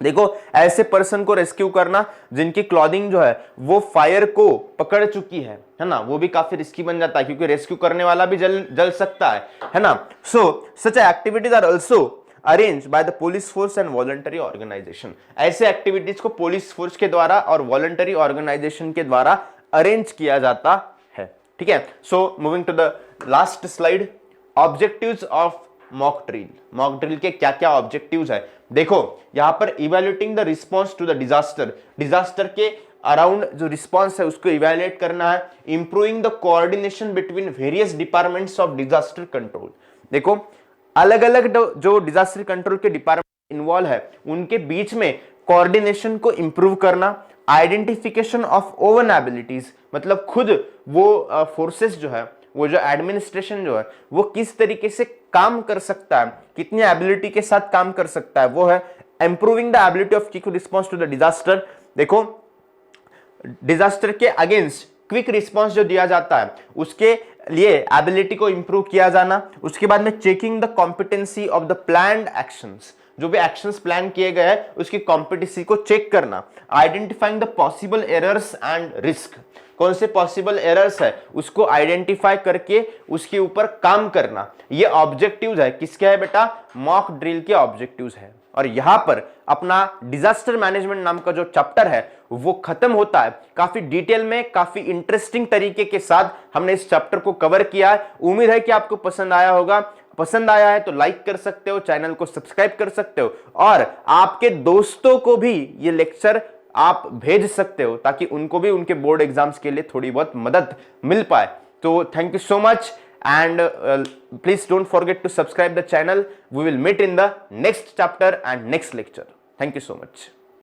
देखो ऐसे पर्सन को रेस्क्यू करना जिनकी क्लॉथिंग जो है वो फायर को पकड़ चुकी है ना, वो भी काफी रिस्की बन जाता है क्योंकि रेस्क्यू करने वाला भी जल सकता है ना। So such activities are also arrange by the police force and voluntary organisation. ऐसे एक्टिविटीज को पुलिस फोर्स के द्वारा और वॉलंटरी ऑर्गेनाइजेशन के द्वारा अरेंज किया जाता है। ठीक है, so moving to the last slide, objectives of mock drill. Mock drill के क्या क्या ऑब्जेक्टिव्स है, देखो यहां पर evaluating the response to the disaster, disaster के अराउंड जो रिस्पॉन्स है उसको इवैल्यूएट करना है। Improving the coordination between various departments of disaster control, देखो अलग अलग जो डिजास्टर कंट्रोल के डिपार्टमेंट इन्वॉल्व है उनके बीच में कोऑर्डिनेशन को इंप्रूव करना। आइडेंटिफिकेशन ऑफ ओवन एबिलिटीज, मतलब खुद वो फोर्सेस जो है, वो जो एडमिनिस्ट्रेशन जो है वो किस तरीके से काम कर सकता है, कितनी एबिलिटी के साथ काम कर सकता है, वो है improving the ability of quick response to the disaster. देखो डिजास्टर के अगेंस्ट क्विक रिस्पॉन्स जो दिया जाता है उसके लिए एबिलिटी को इंप्रूव किया जाना। उसके बाद में checking the competency of the planned actions, जो भी एक्शंस प्लान किए गए हैं उसकी कॉम्पिटेंसी को चेक करना। Identifying the possible errors and risk, कौन से पॉसिबल एरर्स है उसको आइडेंटिफाई करके उसके ऊपर काम करना। ये ऑब्जेक्टिव्स है, किसके है बेटा, मॉक ड्रिल के ऑब्जेक्टिव्स है। और यहां पर अपना डिजास्टर मैनेजमेंट नाम का जो चैप्टर है वो खत्म होता है। काफी डिटेल में, काफी इंटरेस्टिंग तरीके के साथ हमने इस चैप्टर को कवर किया है। उम्मीद है कि आपको पसंद आया होगा। पसंद आया है तो लाइक कर सकते हो, चैनल को सब्सक्राइब कर सकते हो और आपके दोस्तों को भी ये लेक्चर आप भेज सकते हो ताकि उनको भी उनके बोर्ड एग्जाम्स के लिए थोड़ी बहुत मदद मिल पाए। तो thank you so much and please don't forget to subscribe the channel. We will meet in the next chapter and next lecture. Thank you so much.